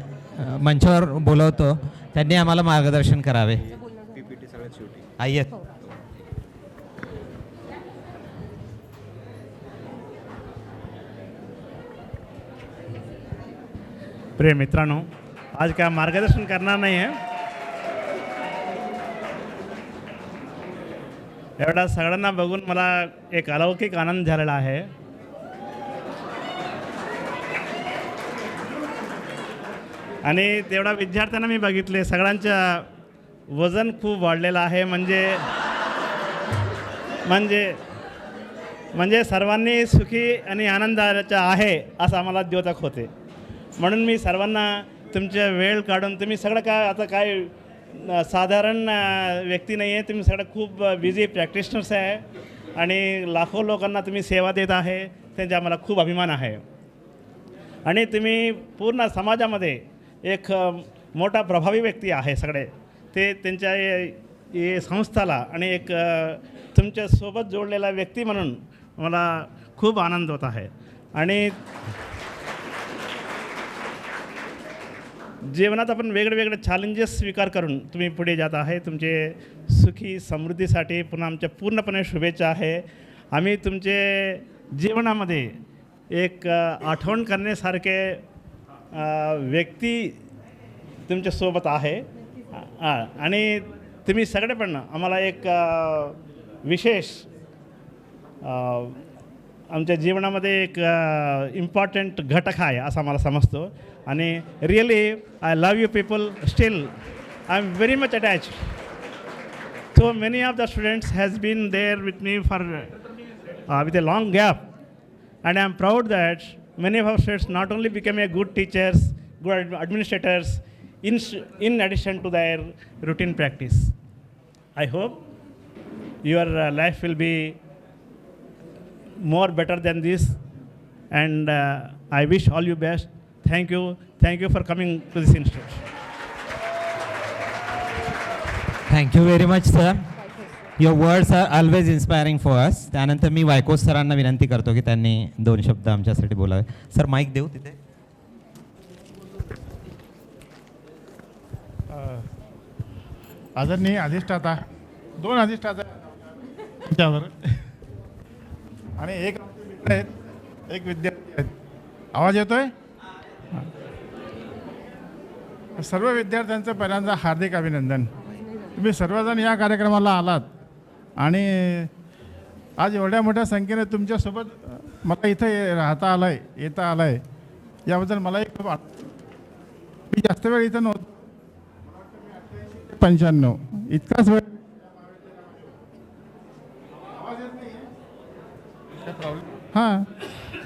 मंचावर बोलवतो. त्यांनी आम्हाला मार्गदर्शन करावे. आयत प्रिय मित्रांनो, आज काय मार्गदर्शन करणार नाही आहे. एवढा सगळ्यांना बघून मला एक अलौकिक आनंद झालेला आहे. आणि तेवढा विद्यार्थ्यांना मी बघितले, सगळ्यांचं वजन खूप वाढलेलं आहे. म्हणजे सर्वांनी सुखी आणि आनंदाचं आहे असं आम्हाला द्योतक होते. म्हणून मी सर्वांना तुमच्या वेळ काढून, तुम्ही सगळं काय आता काय साधारण व्यक्ती नाही आहे, तुम्ही सगळं खूप बिझी प्रॅक्टिशनर्स आहे आणि लाखो लोकांना तुम्ही सेवा देत आहे, त्यांचा आम्हाला खूप अभिमान आहे. आणि तुम्ही पूर्ण समाजामध्ये एक मोठा प्रभावी व्यक्ती आहे सगळे ते. त्यांच्या ये संस्थाला आणि एक तुमच्यासोबत जोडलेला व्यक्ती म्हणून मला खूप आनंद होत आहे. आणि जीवनात आपण वेगळे चॅलेंजेस स्वीकार करून तुम्ही पुढे जात आहे. तुमचे सुखी समृद्धीसाठी पुन्हा आमच्या पूर्णपणे शुभेच्छा आहे. आम्ही तुमचे जीवनामध्ये एक आठवण करण्यासारखे व्यक्ती तुमच्यासोबत आहे. आणि तुम्ही सगळे पण आम्हाला एक विशेष आमच्या जीवनामध्ये एक इम्पॉर्टंट घटक आहे असं मला समजतो. आणि really I love you people. Still I am very much attach. So many of the students has been there with me for with a long gap, and I am proud that many of our students not only became a good teachers, good administrators, in addition to their routine practice. I hope your life will be more better than this, and I wish all you best. Thank you for coming to this institute. Thank you very much sir. Your words are always inspiring for us. त्यानंतर मी वायकोस सरांना विनंती करतो की त्यांनी 2 शब्द आमच्यासाठी बोलावे. सर माईक देऊ तिथे. आदरणीय अधिष्ठाता, 2 अधिष्ठाता त्यांच्यावर आणि एक मित्र आहेत, एक विद्यार्थी आहेत. आवाज येतोय? सर्व विद्यार्थ्यांचं पहिल्यांदा हार्दिक अभिनंदन. तुम्ही सर्वजण या कार्यक्रमाला आलात आणि आज एवढ्या मोठ्या संख्येने तुमच्यासोबत मला इथं राहता आलं आहे, येता आलं आहे, याबद्दल मलाही खूप मी जास्त वेळ इथं नव्हतो. 95 इतकाच वेळ. हां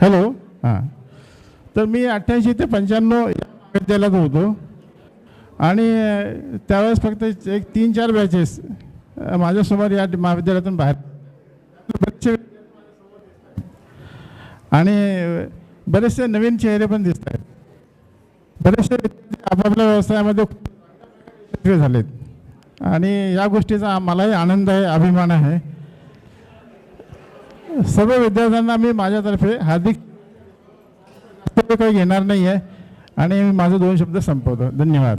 हॅलो. हां तर मी 88 ते 95 या महाविद्यालयात होतो आणि त्यावेळेस फक्त एक 3-4 बॅचेस माझ्यासमोर या महाविद्यालयातून बाहेर बरेचसे आणि बरेचसे नवीन चेहरे पण दिसत आहेत. बरेचसे विद्यार्थी आपापल्या व्यवसायामध्ये सक्रिय झालेत आणि या गोष्टीचा मलाही आनंद आहे, अभिमान आहे. सर्व विद्यार्थ्यांना मी माझ्यातर्फे हार्दिक काही घेणार नाही आहे आणि मी माझे 2 शब्द संपवतो. धन्यवाद.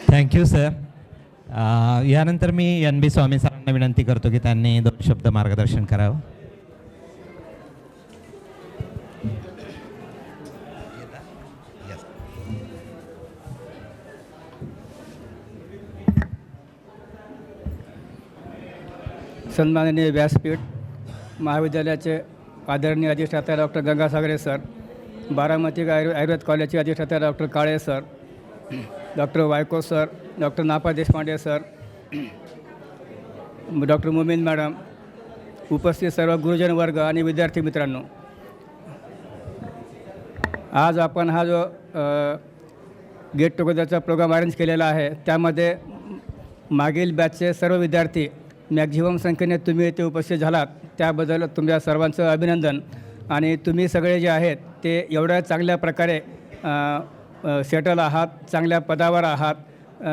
Thank you sir. यानंतर मी NB स्वामी सरांना विनंती करतो की त्यांनी 2 शब्द मार्गदर्शन करावं. सन्माननीय व्यासपीठ महाविद्यालयाचे आदरणीय अधिष्ठाता डॉक्टर गंगासागरे सर, बारामती आयुर्वेद कॉलेजचे अधिष्ठाता doctor Kale sir, doctor Wayko sir, doctor Napa Deshpande sir, doctor Momin madam, उपस्थित सर्व गुरुजन वर्ग आणि विद्यार्थी मित्रांनो, आज आपण हा जो गेट टुगेदरचा प्रोग्राम अरेंज केलेला आहे त्यामध्ये मागील बॅचचे सर्व विद्यार्थी मॅक्झिमम संख्येने तुम्ही येथे उपस्थित झालात त्याबद्दल तुमच्या सर्वांचं अभिनंदन. आणि तुम्ही सगळे जे आहेत ते एवढ्या चांगल्या प्रकारे सेटल आहात, चांगल्या पदावर आहात,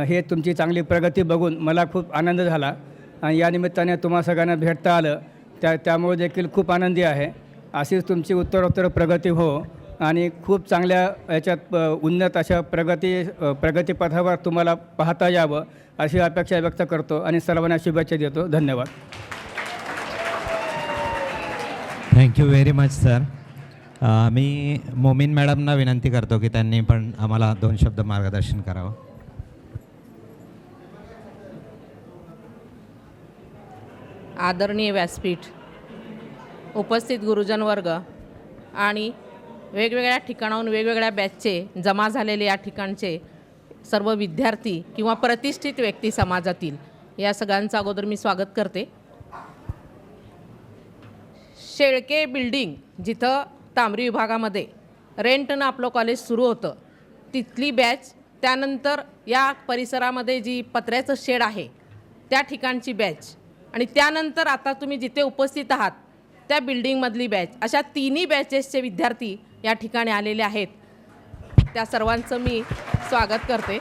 हे तुमची चांगली प्रगती बघून मला खूप आनंद झाला आणि या निमित्ताने तुम्हा सगळ्यांना भेटता आलं त्यामुळे देखील खूप आनंदी आहे. अशीच तुमची उत्तरोत्तर प्रगती हो आणि खूप चांगल्या याच्यात उन्नत अशा प्रगतीपथावर तुम्हाला पाहता यावं अशी अपेक्षा व्यक्त करतो आणि सर्वांना शुभेच्छा देतो. धन्यवाद. Thank you very much sir. मी मोमीन मॅडमना विनंती करतो की त्यांनी पण आम्हाला 2 शब्द मार्गदर्शन करावं. आदरणीय व्यासपीठ, उपस्थित गुरुजन वर्ग आणि वेगवेगळ्या ठिकाणाहून वेगवेगळ्या बॅचचे जमा झालेले या ठिकाणचे सर्व विद्यार्थी किंवा प्रतिष्ठित व्यक्ती समाजातील या सगळ्यांचं अगोदर मी स्वागत करते. शेळके बिल्डिंग जिथं तांबरी विभागामध्ये रेंटनं आपलं कॉलेज सुरू होतं तिथली बॅच, त्यानंतर या परिसरामध्ये जी पत्र्याचं शेड आहे त्या ठिकाणची बॅच आणि त्यानंतर आता तुम्ही जिथे उपस्थित आहात त्या बिल्डिंगमधली बॅच, अशा तिन्ही बॅचेसचे विद्यार्थी या ठिकाणी आलेले आहेत. त्या सर्वांचं मी स्वागत करते.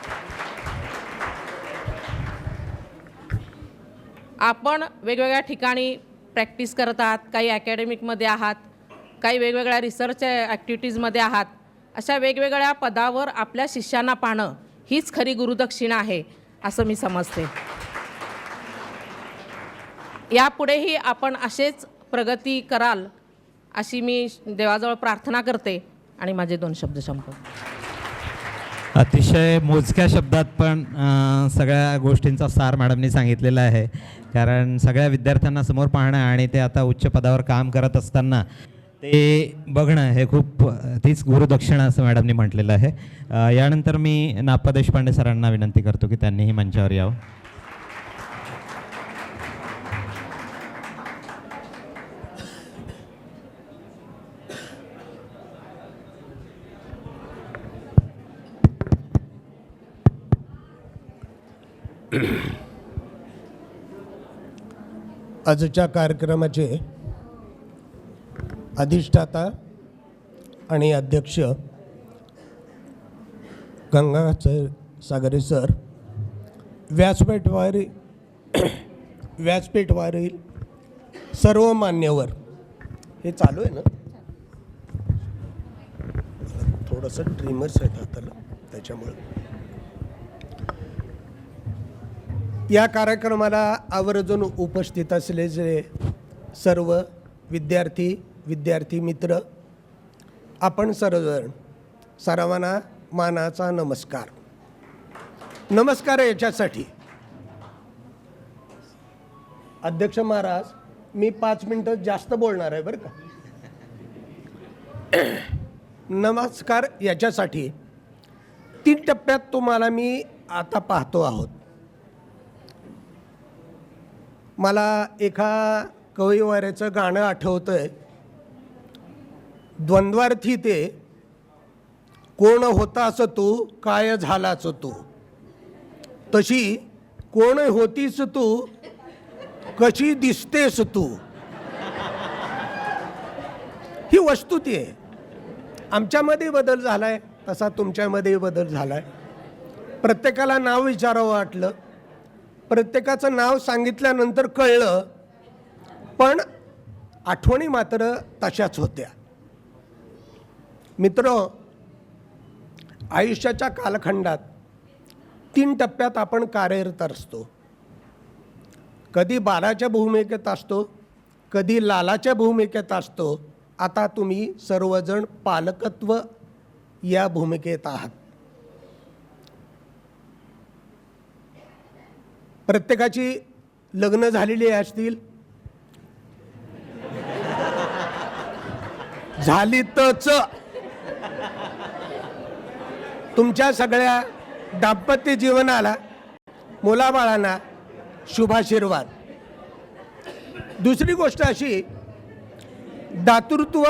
आपण वेगवेगळ्या ठिकाणी प्रॅक्टिस करत आहात, काही अकॅडमिकमध्ये आहात, काही वेगवेगळ्या रिसर्च ॲक्टिव्हिटीजमध्ये आहात. अशा वेगवेगळ्या पदावर आपल्या शिष्यांना पाहणं हीच खरी गुरुदक्षिणा आहे असं मी समजते. यापुढेही आपण असेच प्रगती कराल अशी मी देवाजवळ प्रार्थना करते आणि माझे 2 शब्द संपवतो. अतिशय मोजक्या शब्दात पण सगळ्या गोष्टींचा सार मॅडमनी सांगितलेला आहे. कारण सगळ्या विद्यार्थ्यांना समोर पाहणं आणि ते आता उच्च पदावर काम करत असताना ते बघणं हे खूप तीच गुरुदक्षिणा असं मॅडमनी म्हटलेलं आहे. यानंतर मी नापा देशपांडे सरांना विनंती करतो की त्यांनीही मंचावर यावं. आजच्या कार्यक्रमाचे अधिष्ठाता आणि अध्यक्ष गंगासागरे सर, व्यासपीठवरील सर्व मान्यवर, हे चालू आहे ना, थोडंसं ट्रिमर्स आहेत हाताला त्याच्यामुळे. या कार्यक्रमाला आवर्जून उपस्थित असलेले सर्व विद्यार्थी मित्र, आपण सर्वांना मानाचा नमस्कार याच्यासाठी. अध्यक्ष महाराज, मी 5 मिनटं जास्त बोलणार आहे बरं का. नमस्कार याच्यासाठी 3 टप्प्यात तुम्हाला मी आता पाहतो आहोत. मला एका कविवाऱ्याचं गाणं आठवतंय, द्वंद्वार्थी ते, कोण होतास तू काय झालाच तू, तशी कोण होतीस तू कशी दिसतेस तू. ही वस्तुती आहे. आमच्यामध्ये बदल झाला आहे तसा तुमच्यामध्ये बदल झाला आहे. प्रत्येकाला नाव विचारावं वाटलं, प्रत्येकाचं नाव सांगितल्यानंतर कळलं, पण आठवणी मात्र तशाच होत्या. मित्र, आयुष्याच्या कालखंडात 3 टप्प्यात आपण कार्यरत असतो. कधी बाळाच्या भूमिकेत असतो, कधी लालाच्या भूमिकेत असतो. आता तुम्ही सर्वजण पालकत्व या भूमिकेत आहात. प्रत्येकाची लग्न झालेली असतील, झालीतच. तुमच्या सगळ्या दाम्पत्य जीवनाला, मुलाबाळांना शुभाशीर्वाद. दुसरी गोष्ट अशी, दातृत्व,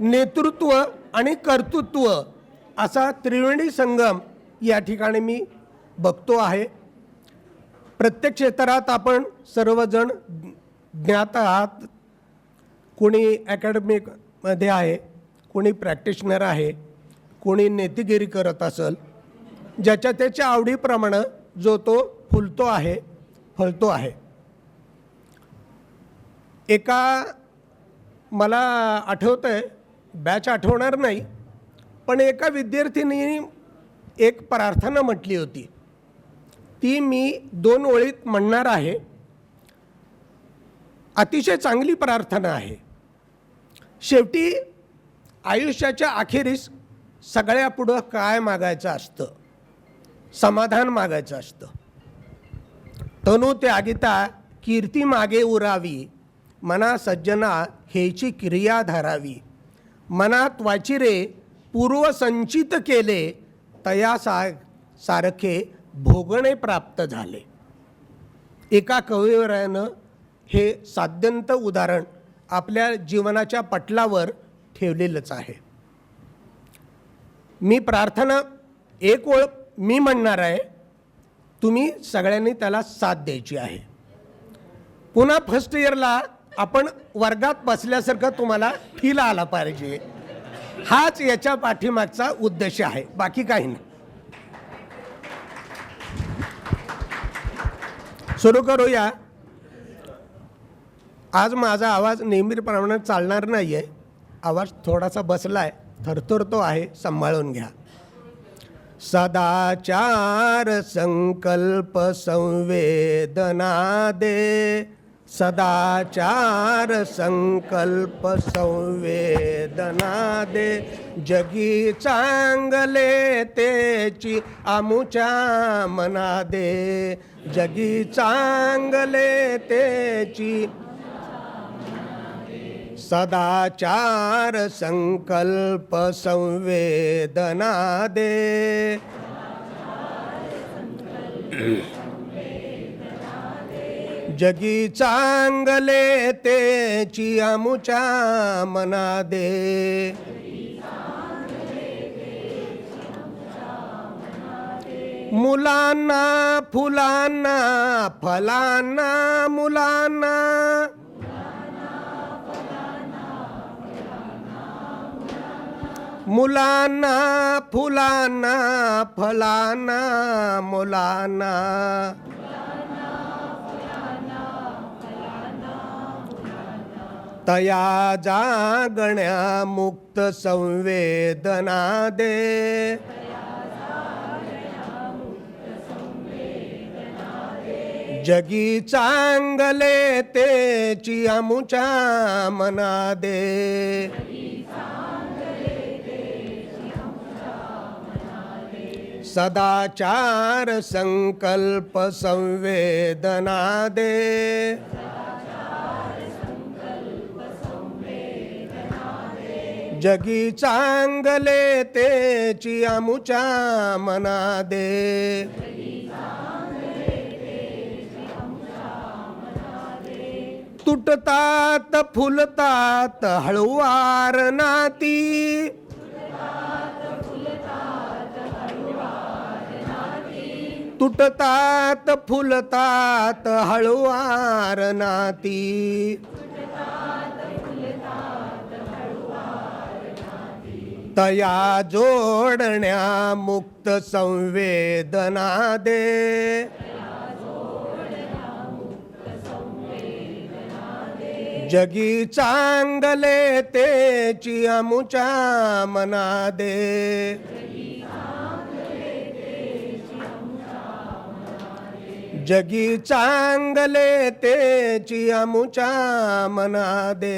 नेतृत्व आणि कर्तृत्व असा त्रिवेणी संगम या ठिकाणी मी बघतो आहे. प्रत्येक क्षेत्रात आपण सर्वजण ज्ञात आहात. कोणी अकॅडमिकमध्ये आहे, कोणी प्रॅक्टिशनर आहे, कोणी नेतेगिरी करत असेल. ज्याच्या त्याच्या आवडीप्रमाणे जो तो फुलतो आहे, फळतो आहे. मला आठवतं आहे, बॅच आठवणार नाही, पण एका विद्यार्थिनी एक प्रार्थना म्हटली होती. ती मी 2 ओळीत म्हणणार आहे. अतिशय चांगली प्रार्थना आहे. शेवटी आयुष्याच्या अखेरीस सगळ्यापुढं काय मागायचं असतं? समाधान मागायचं असतं. तनु त्यागिता कीर्ती मागे उरावी, मना सज्जना हेची क्रिया धरावी. मनात वाचिरे पूर्वसंचित केले, तया सारखे भोगणे प्राप्त झाले. एका कविवरानं हे साध्यंत उदाहरण आपल्या जीवनाच्या पटलावर ठेवलेलंच आहे. मी प्रार्थना एक ओळ मी म्हणणार आहे, तुम्ही सगळ्यांनी त्याला साथ द्यायची आहे. पुन्हा फर्स्ट इयरला आपण वर्गात बसल्यासारखं तुम्हाला फील आला पाहिजे. हाच याच्या पाठीमागचा उद्देश आहे, बाकी काही नाही. सुरू करूया. आज माझा आवाज नेहमीप्रमाणे चालणार नाही आहे. आवाज थोडासा बसला आहे, थरथरतो आहे, सांभाळून घ्या. सदाचार संकल्प संवेदना दे, सदाचार संकल्प संवेदना दे. जगी चांगले तेची आमुच्या मना दे, जगी चांगले तेची. सदाचार संकल्प संवेदना दे, जगी चांगले तेची आमुच्या मना दे. मुलांना फुलांना फलांना मुलांना, मुलांना फुलांना फलांना मुलांना. तया जागण्या मुक्त संवेदना दे, जगी चांगले तेची आमुच्या मना दे. सदाचार संकल्प संवेदना दे, जगी चांगले तेची आमुच्या मना दे. तुटतात फुलतात हळुवार नाती, तुटतात फुलतात हळुवार नाती, तया जोडण्या मुक्त संवेदना दे, जगी चांगले तेची अमुच्या मना दे, जगी चांगले तेची अमुच्या मना दे.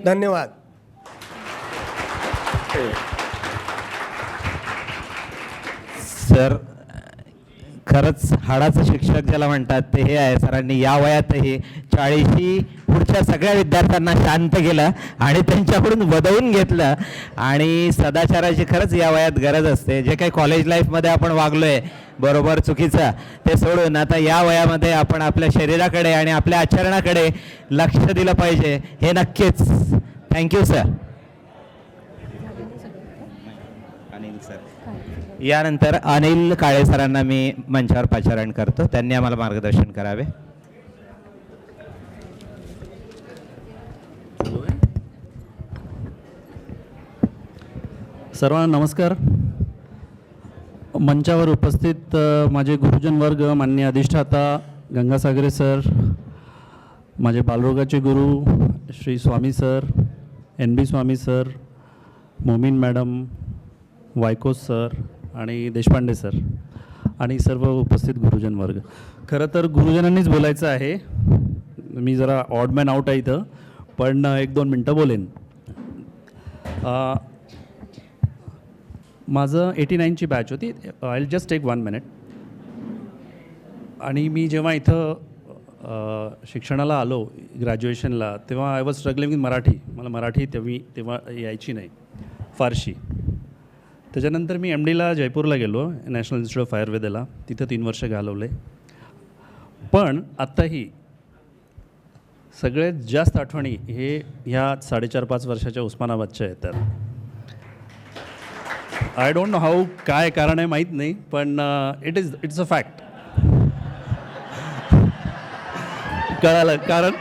धन्यवाद. सर, खरंच हाडाचं शिक्षक ज्याला म्हणतात ते हे आहे. सरांनी या वयातही 40 पुढच्या सगळ्या विद्यार्थ्यांना शांत केलं आणि त्यांच्याकडून वदवून घेतलं. आणि सदाचाराची खरंच या वयात गरज असते. जे काही कॉलेज लाईफमध्ये आपण वागलोय बरोबर चुकीचं ते सोडून आता या वयामध्ये आपण आपल्या शरीराकडे आणि आपल्या आचरणाकडे लक्ष दिलं पाहिजे, हे नक्कीच. Thank you sir. अनिल सर. यानंतर अनिल काळे सरांना मी मंचावर पाचारण करतो. त्यांनी आम्हाला मार्गदर्शन करावे. सर्वांना नमस्कार. मंचावर उपस्थित माझे गुरुजन वर्ग, माननीय अधिष्ठाता गंगासागरे सर, माझे बालरोगाचे गुरु Shri Swami sir, NB Swami sir, Momin madam, वायकोस sir आणि देशपांडे सर आणि सर्व उपस्थित गुरुजन वर्ग. खरं तर गुरुजनांनीच बोलायचं आहे. मी जरा ऑड मॅन आउट आहे इथं, पण 1-2 मिनटं बोलेन. माझं 89ची बॅच होती. I will just take 1 minute. आणि मी जेव्हा इथं शिक्षणाला आलो ग्रॅज्युएशनला, तेव्हा I was struggling with Marathi. मला मराठी तेव्हा यायची नाही फारशी. त्याच्यानंतर मी MDला जयपूरला गेलो, नॅशनल इन्स्टिट्यूट ऑफ आयुर्वेदाला. तिथं 3 वर्ष घालवले. पण आत्ताही सगळ्यात जास्त आठवणी हे ह्या 4.5-5 वर्षाच्या उस्मानाबादच्या येतात. आय डोंट नो हाऊ, काय कारण आहे माहीत नाही, पण इट्स अ फॅक्ट. कळालं कारण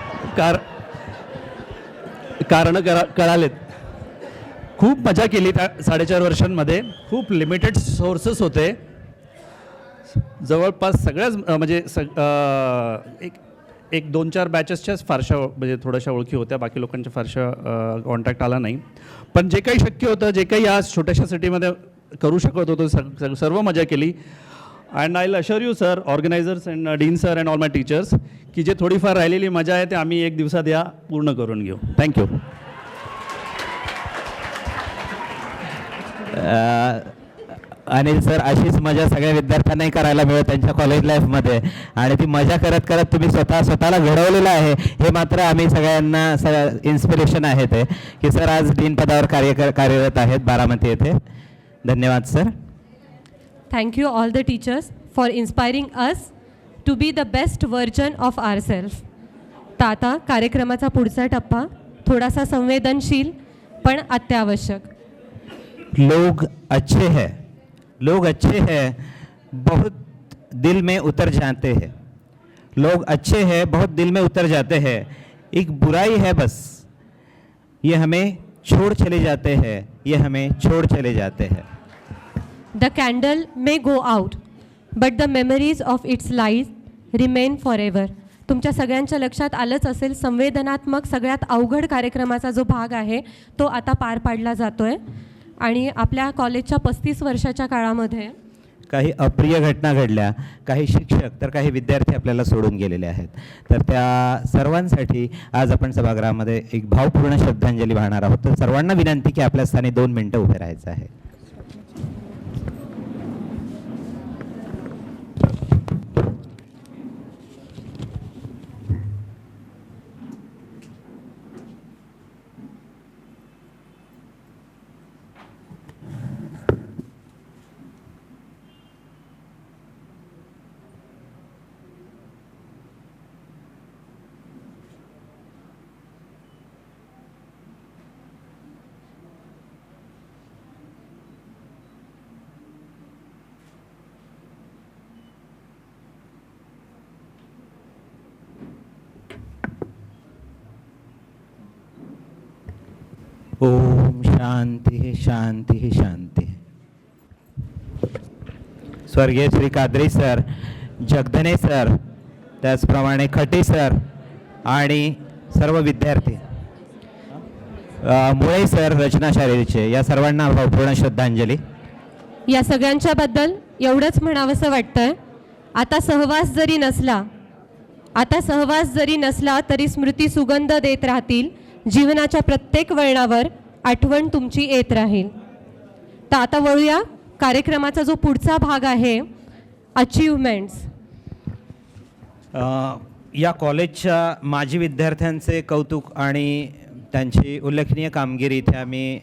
कळालेत. खूप मजा केली त्या 4.5 वर्षांमध्ये. खूप लिमिटेड सोर्सेस होते. जवळपास सगळ्याच म्हणजे एक 2-4 बॅचेसच्याच फारशा म्हणजे थोड्याशा ओळखी होत्या. बाकी लोकांच्या फारशा कॉन्टॅक्ट आला नाही. पण जे काही शक्य होतं, जे काही आज छोट्याशा सिटीमध्ये करू शकत होतो, सर्व मजा केली. And I will assure you sir, organisers and dean sir and all my teachers, की जे थोडीफार राहिलेली मजा आहे ते आम्ही 1 दिवसात या पूर्ण करून घेऊ. थँक्यू. अनिल सर, अशीच मजा सगळ्या विद्यार्थ्यांनाही करायला मिळत त्यांच्या कॉलेज लाईफमध्ये. आणि ती मजा करत करत तुम्ही स्वतःला घडवलेलं आहे, हे मात्र आम्ही सगळ्यांना इन्स्पिरेशन आहे ते, की सर आज डीन पदावर कार्यरत आहेत बारामती येथे. धन्यवाद sir. Thank you all the teachers for inspiring us to be the best version of ourselves. तर आता कार्यक्रमाचा पुढचा टप्पा थोडासा संवेदनशील पण अत्यावश्यक. लोग अच्छे हैं बहुत दिल में उतर जाते हैं. लोग अच्छे हैं बहुत दिल में उतर जाते हैं. एक बुराई है बस, ये हमें छोड़ चले जाते हैं. The candle may go out, but the memories of its light remain forever. तुमच्या सगळ्यांच्या लक्षात आलंच असेल, संवेदनात्मक सगळ्यात अवघड कार्यक्रमाचा जो भाग आहे तो आता पार पाडला जातोय. आणि आपल्या कॉलेजच्या 35 वर्षाच्या काळामध्ये काही अप्रिय घटना घडल्या, काही शिक्षक तर काही विद्यार्थी आपल्याला सोडून गेलेले आहेत. तर त्या सर्वांसाठी आज आपण सभागृहामध्ये एक भावपूर्ण श्रद्धांजली वाहणार आहोत. तर सर्वांना विनंती की आपल्या स्थानी 2 मिनिटं उभे राहायचं आहे. ओम शांती शांती शांती. स्वर्गीय श्री कादरी सर, जगधने सर, त्याचप्रमाणे खटे सर आणि सर्व विद्यार्थी, मुळे सर, रचना शाळेचे, या सर्वांना भावपूर्ण श्रद्धांजली. या सगळ्यांच्या बद्दल एवढंच म्हणावंसं वाटतंय, आता सहवास जरी नसला तरी स्मृती सुगंध देत राहतील. जीवनाच्या प्रत्येक वळणावर आठवण तुमची येत राहील. तर आता वळूया कार्यक्रमाचा जो पुढचा भाग आहे, अचीवमेंट्स. या कॉलेजच्या माजी विद्यार्थ्यांचे कौतुक आणि त्यांची उल्लेखनीय कामगिरी इथे आम्ही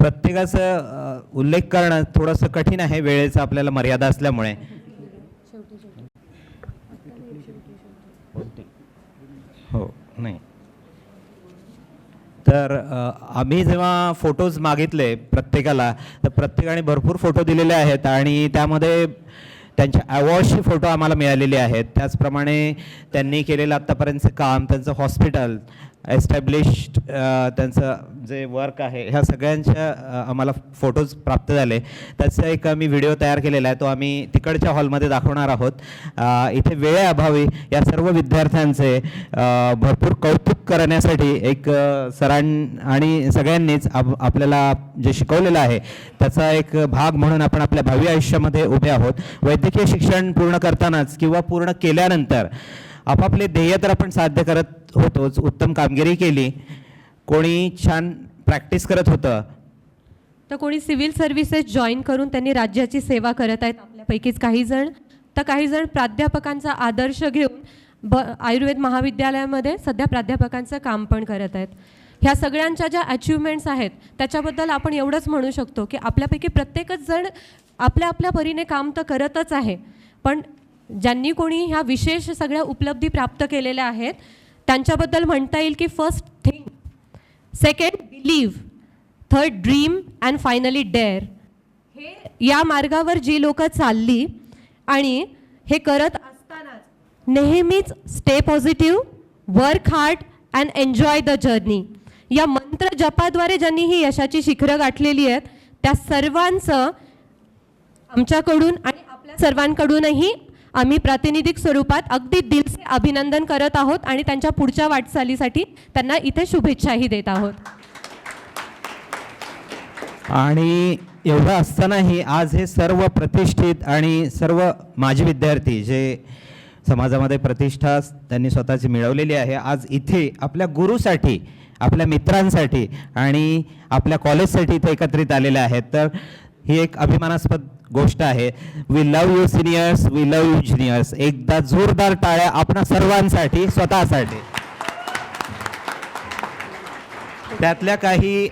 प्रत्येकाचा उल्लेख करणं थोडंसं कठीण आहे, वेळेचं आपल्याला मर्यादा असल्यामुळे. हो नाही तर आम्ही जेव्हा फोटोज मागितले प्रत्येकाला, तर प्रत्येकाने भरपूर फोटो दिलेले आहेत आणि त्यामध्ये त्यांच्या अवॉर्ड्सचे फोटो आम्हाला मिळालेले आहेत. त्याचप्रमाणे त्यांनी केलेलं आत्तापर्यंतचं काम, त्यांचं हॉस्पिटल एस्टॅब्लिश्ड, त्यांचं जे वर्क आहे, ह्या सगळ्यांच्या आम्हाला फोटोज प्राप्त झाले. त्याचा एक आम्ही व्हिडिओ तयार केलेला आहे, तो आम्ही तिकडच्या हॉलमध्ये दाखवणार आहोत. इथे वेळेअभावी या सर्व विद्यार्थ्यांचे भरपूर कौतुक करण्यासाठी एक आणि सगळ्यांनीच आपल्याला जे शिकवलेलं आहे त्याचा एक भाग म्हणून आपण आपल्या भावी आयुष्यामध्ये उभे आहोत. वैद्यकीय शिक्षण पूर्ण करतानाच किंवा पूर्ण केल्यानंतर आपापले ध्येय तर आपण साध्य करत होतोच, उत्तम कामगिरी केली, कोणी छान प्रॅक्टिस करत होतं, तर कोणी सिव्हिल सर्व्हिसेस जॉईन करून त्यांनी राज्याची सेवा करत आहेत आपल्यापैकीच काही जण, तर काही जण प्राध्यापकांचा आदर्श घेऊन आयुर्वेद महाविद्यालयामध्ये सध्या प्राध्यापकांचं काम पण करत आहेत. ह्या सगळ्यांच्या ज्या अचिव्हमेंट्स आहेत त्याच्याबद्दल आपण एवढंच म्हणू शकतो की आपल्यापैकी प्रत्येकच जण आपल्या आपल्या परीने काम तर करतच आहे, पण ज्यांनी कोणी ह्या विशेष सगळ्या उपलब्धी प्राप्त केलेल्या आहेत त्यांच्याबद्दल म्हणता येईल की first think, second believe, third dream and finally dare. हे या मार्गावर जी लोक चालली आणि हे करत असतानाच नेहमीच stay positive, work hard and enjoy the journey या मंत्र जपाद्वारे ज्यांनी ही यशाची शिखरं गाठलेली आहेत त्या सर्वांचं आमच्याकडून आणि आपल्या सर्वांकडूनही आम्ही प्रातिनिधिक स्वरूपात अगदी दिलसे अभिनंदन करत आहोत आणि त्यांच्या पुढच्या वाटचालीसाठी त्यांना इथे शुभेच्छाही देत आहोत. आणि एवढं असतानाही आज हे सर्व प्रतिष्ठित आणि सर्व माजी विद्यार्थी जे समाजामध्ये प्रतिष्ठा त्यांनी स्वतःची मिळवलेली आहे, आज इथे आपल्या गुरुसाठी, आपल्या मित्रांसाठी आणि आपल्या कॉलेजसाठी इथे एकत्रित आलेले आहेत. तर ही एक अभिमानास्पद गोष्ट आहे. We love you seniors, we love you juniors. एकदा जोरदार टाळ्या आपणा सर्वांसाठी, स्वतःसाठी. त्यातल्या काही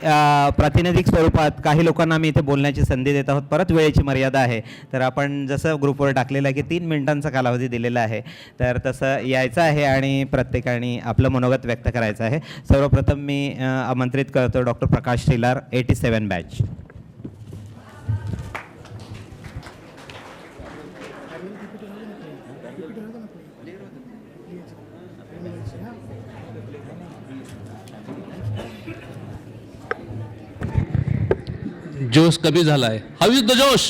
प्रातिनिधिक स्वरूपात काही लोकांना मी इथे बोलण्याची संधी देत आहोत. परत वेळेची मर्यादा आहे, तर आपण जसं ग्रुपवर टाकलेलं आहे की 3 मिनिटांचा कालावधी दिलेला आहे, तर तसं यायचं आहे आणि प्रत्येकाने आपलं मनोगत व्यक्त करायचं आहे. सर्वप्रथम मी आमंत्रित करतो डॉक्टर प्रकाश शिलार, 87 बॅच. जोश कमी झाला आहे. हाऊ इज द जोश?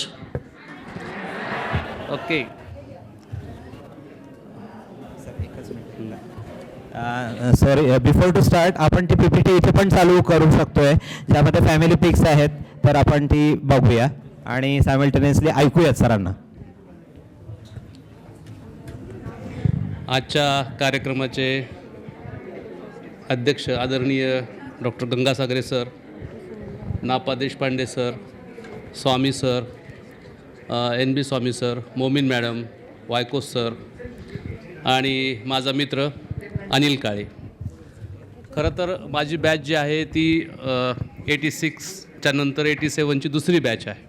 Okay. Sorry, before to start आपण ती PPT इथे पण चालू करू शकतोय, ज्यामध्ये फॅमिली पिक्स आहेत, तर आपण ती बघूया आणि सायमल्टेनियसली ऐकूयात सरांना. आजच्या कार्यक्रमाचे अध्यक्ष आदरणीय डॉक्टर गंगासागरे सर, नापा देशपांडे सर, स्वामी sir, NB Swami sir, Momin madam, वायकोस sir आणि माझा मित्र अनिल काळे. खरं तर माझी बॅच जी आहे ती 86च्या नंतर 87ची दुसरी बॅच आहे,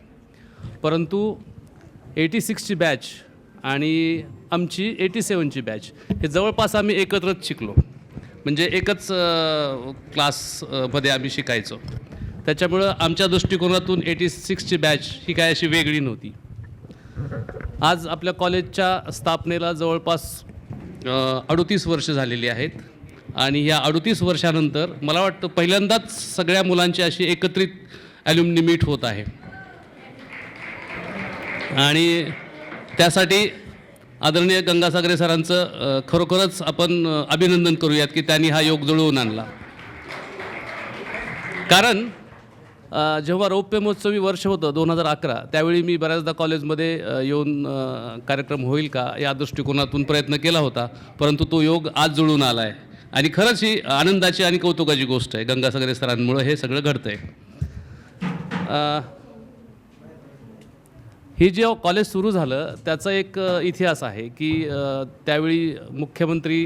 परंतु 86ची बॅच आणि आमची 87ची बॅच हे जवळपास आम्ही एकत्रच शिकलो, म्हणजे एकच क्लासमध्ये आम्ही शिकायचो. त्याच्यामुळं आमच्या दृष्टिकोनातून 86ची बॅच ही काय अशी वेगळी नव्हती. आज आपल्या कॉलेजच्या स्थापनेला जवळपास 38 वर्ष झालेली आहेत आणि ह्या 38 वर्षानंतर मला वाटतं पहिल्यांदाच सगळ्या मुलांची अशी एकत्रित ॲल्युमिनी मीट होत आहे. आणि त्यासाठी आदरणीय गंगासागरे सरांचं खरोखरच आपण अभिनंदन करूयात की त्यांनी हा योग जुळवून आणला. कारण जेव्हा रौप्य महोत्सवी वर्ष होतं 2011, त्यावेळी मी बऱ्याचदा कॉलेजमध्ये येऊन कार्यक्रम होईल का या दृष्टिकोनातून प्रयत्न केला होता, परंतु तो योग आज जुळून आला आहे. आणि खरंच ही आनंदाची आणि कौतुकाची गोष्ट आहे. गंगासागरे सरांमुळे हे सगळं घडतं आहे. ही जेव्हा कॉलेज सुरू झालं त्याचा एक इतिहास आहे की त्यावेळी मुख्यमंत्री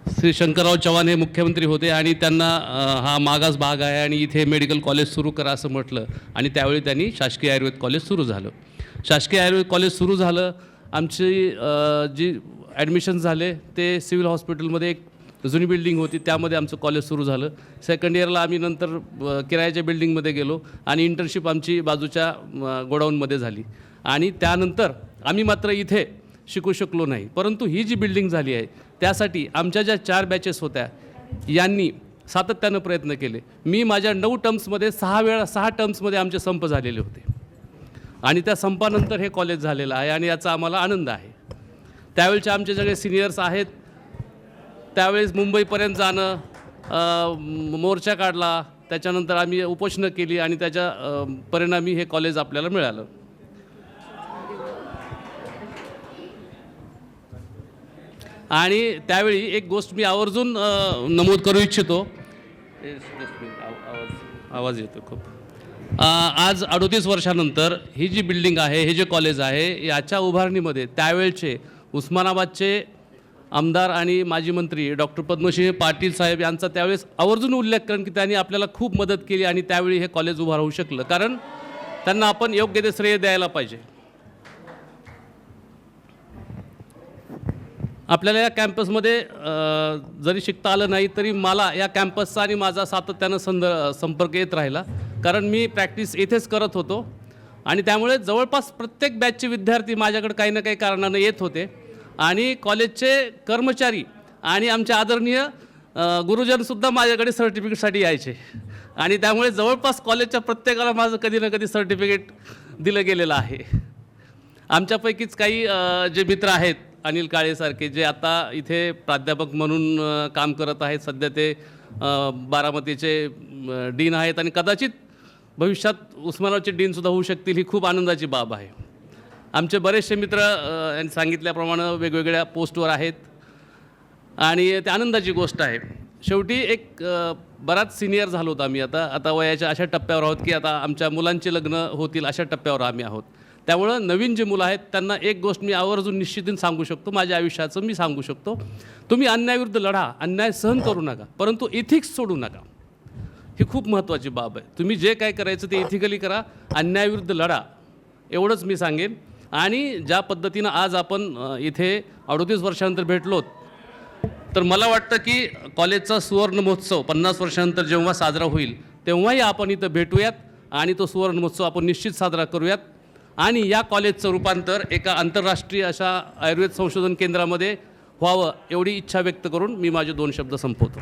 श्री शंकरराव चव्हाण हे मुख्यमंत्री होते आणि त्यांना हा मागास भाग आहे आणि इथे मेडिकल कॉलेज सुरू करा असं म्हटलं आणि त्यावेळी त्यांनी शासकीय आयुर्वेद कॉलेज सुरू झालं. शासकीय आयुर्वेद कॉलेज सुरू झालं. आमची जी ॲडमिशन झाले ते सिव्हिल हॉस्पिटलमध्ये एक जुनी बिल्डिंग होती, त्यामध्ये आमचं कॉलेज सुरू झालं. सेकंड इयरला आम्ही नंतर किरायाच्या बिल्डिंगमध्ये गेलो आणि इंटर्नशिप आमची बाजूच्या गोडाऊनमध्ये झाली. आणि त्यानंतर आम्ही मात्र इथे शिकू शकलो नाही. परंतु ही जी बिल्डिंग झाली आहे त्यासाठी आमच्या ज्या 4 बॅचेस होत्या यांनी सातत्यानं प्रयत्न केले. मी माझ्या 9 टर्म्समध्ये 6 टर्म्समध्ये आमचे संप झालेले होते आणि त्या संपानंतर हे कॉलेज झालेलं आहे आणि याचा आम्हाला आनंद आहे. त्यावेळचे आमचे सगळे सिनियर्स आहेत. त्यावेळेस मुंबईपर्यंत जाणं, मोर्चा काढला, त्याच्यानंतर आम्ही उपोषणं केली आणि त्याच्या परिणामी हे कॉलेज आपल्याला मिळालं. आणि त्यावेळी एक गोष्ट मी आवर्जून नमूद करू इच्छितो. आवाज येतो खूप. आज 38 वर्षानंतर ही जी बिल्डिंग आहे, हे जे कॉलेज आहे, याच्या उभारणीमध्ये त्यावेळचे उस्मानाबादचे आमदार आणि माजी मंत्री डॉक्टर पद्मसिंह पाटील साहेब यांचा त्यावेळेस आवर्जून उल्लेख करून की त्यांनी आपल्याला खूप मदत केली आणि त्यावेळी हे कॉलेज उभं राहू शकलं. कारण त्यांना आपण योग्य ते श्रेय द्यायला पाहिजे. आपल्याला या कॅम्पसमध्ये जरी शिकता आलं नाही तरी मला या कॅम्पसचा आणि माझा सातत्यानं संपर्क येत राहिला. कारण मी प्रॅक्टिस येथेच करत होतो आणि त्यामुळे जवळपास प्रत्येक बॅचचे विद्यार्थी माझ्याकडे काही ना काही कारणानं येत होते आणि कॉलेजचे कर्मचारी आणि आमचे आदरणीय गुरुजनसुद्धा माझ्याकडे सर्टिफिकेटसाठी यायचे आणि त्यामुळे जवळपास कॉलेजच्या प्रत्येकाला माझं कधी ना कधी सर्टिफिकेट दिलं गेलेलं आहे. आमच्यापैकीच काही जे मित्र आहेत, अनिल काळेसारखे, जे आता इथे प्राध्यापक म्हणून काम करत आहेत, सध्या ते बारामतीचे डीन आहेत आणि कदाचित भविष्यात उस्मानाबादचे डीनसुद्धा होऊ शकतील. ही खूप आनंदाची बाब आहे. आमचे बरेचसे मित्र यांनी सांगितल्याप्रमाणे वेगवेगळ्या पोस्टवर आहेत आणि ते आनंदाची गोष्ट आहे. शेवटी एक बराच सिनियर झालो होतो आम्ही. आता वयाच्या अशा टप्प्यावर आहोत की आता आमच्या मुलांचे लग्न होतील अशा टप्प्यावर आम्ही आहोत. त्यामुळं नवीन जे मुलं आहेत त्यांना एक गोष्ट मी आवर्जून निश्चितीने सांगू शकतो, माझ्या आयुष्याचं मी सांगू शकतो, तुम्ही अन्यायाविरुद्ध लढा, अन्याय सहन करू नका, परंतु इथिक्स सोडू नका. ही खूप महत्त्वाची बाब आहे. तुम्ही जे काय करायचं ते इथिकली करा, अन्यायाविरुद्ध लढा, एवढंच मी सांगेन. आणि ज्या पद्धतीनं आज आपण इथे 38 वर्षानंतर भेटलोत, तर मला वाटतं की कॉलेजचा सुवर्ण महोत्सव 50 वर्षानंतर जेव्हा साजरा होईल तेव्हाही आपण इथं भेटूयात आणि तो सुवर्ण महोत्सव आपण निश्चित साजरा करूयात आणि या कॉलेजचं रूपांतर एका आंतरराष्ट्रीय अशा आयुर्वेद संशोधन केंद्रामध्ये व्हावं एवढी इच्छा व्यक्त करून मी माझे 2 शब्द संपवतो.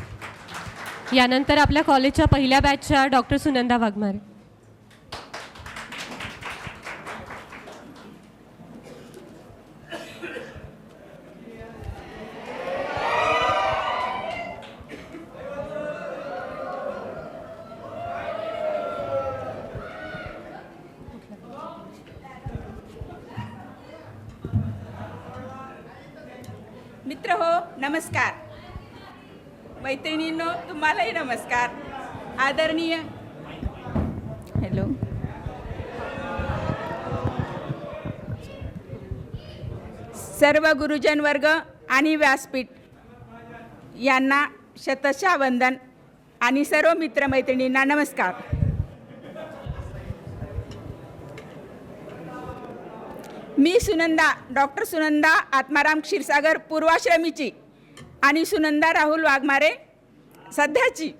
यानंतर आपल्या कॉलेजच्या पहिल्या बॅचच्या डॉक्टर सुनंदा वाघमारे. मित्र हो, नमस्कार. मैत्रिणींनो, तुम्हालाही नमस्कार. आदरणीय हॅलो सर्व गुरुजन वर्ग आणि व्यासपीठ यांना शतशः वंदन आणि सर्व मित्रमैत्रिणींना नमस्कार. मी सुनंदा, डॉक्टर सुनंदा आत्माराम क्षीरसागर पूर्वाश्रमीची आणि सुनंदा राहुल वाघमारे सध्याची.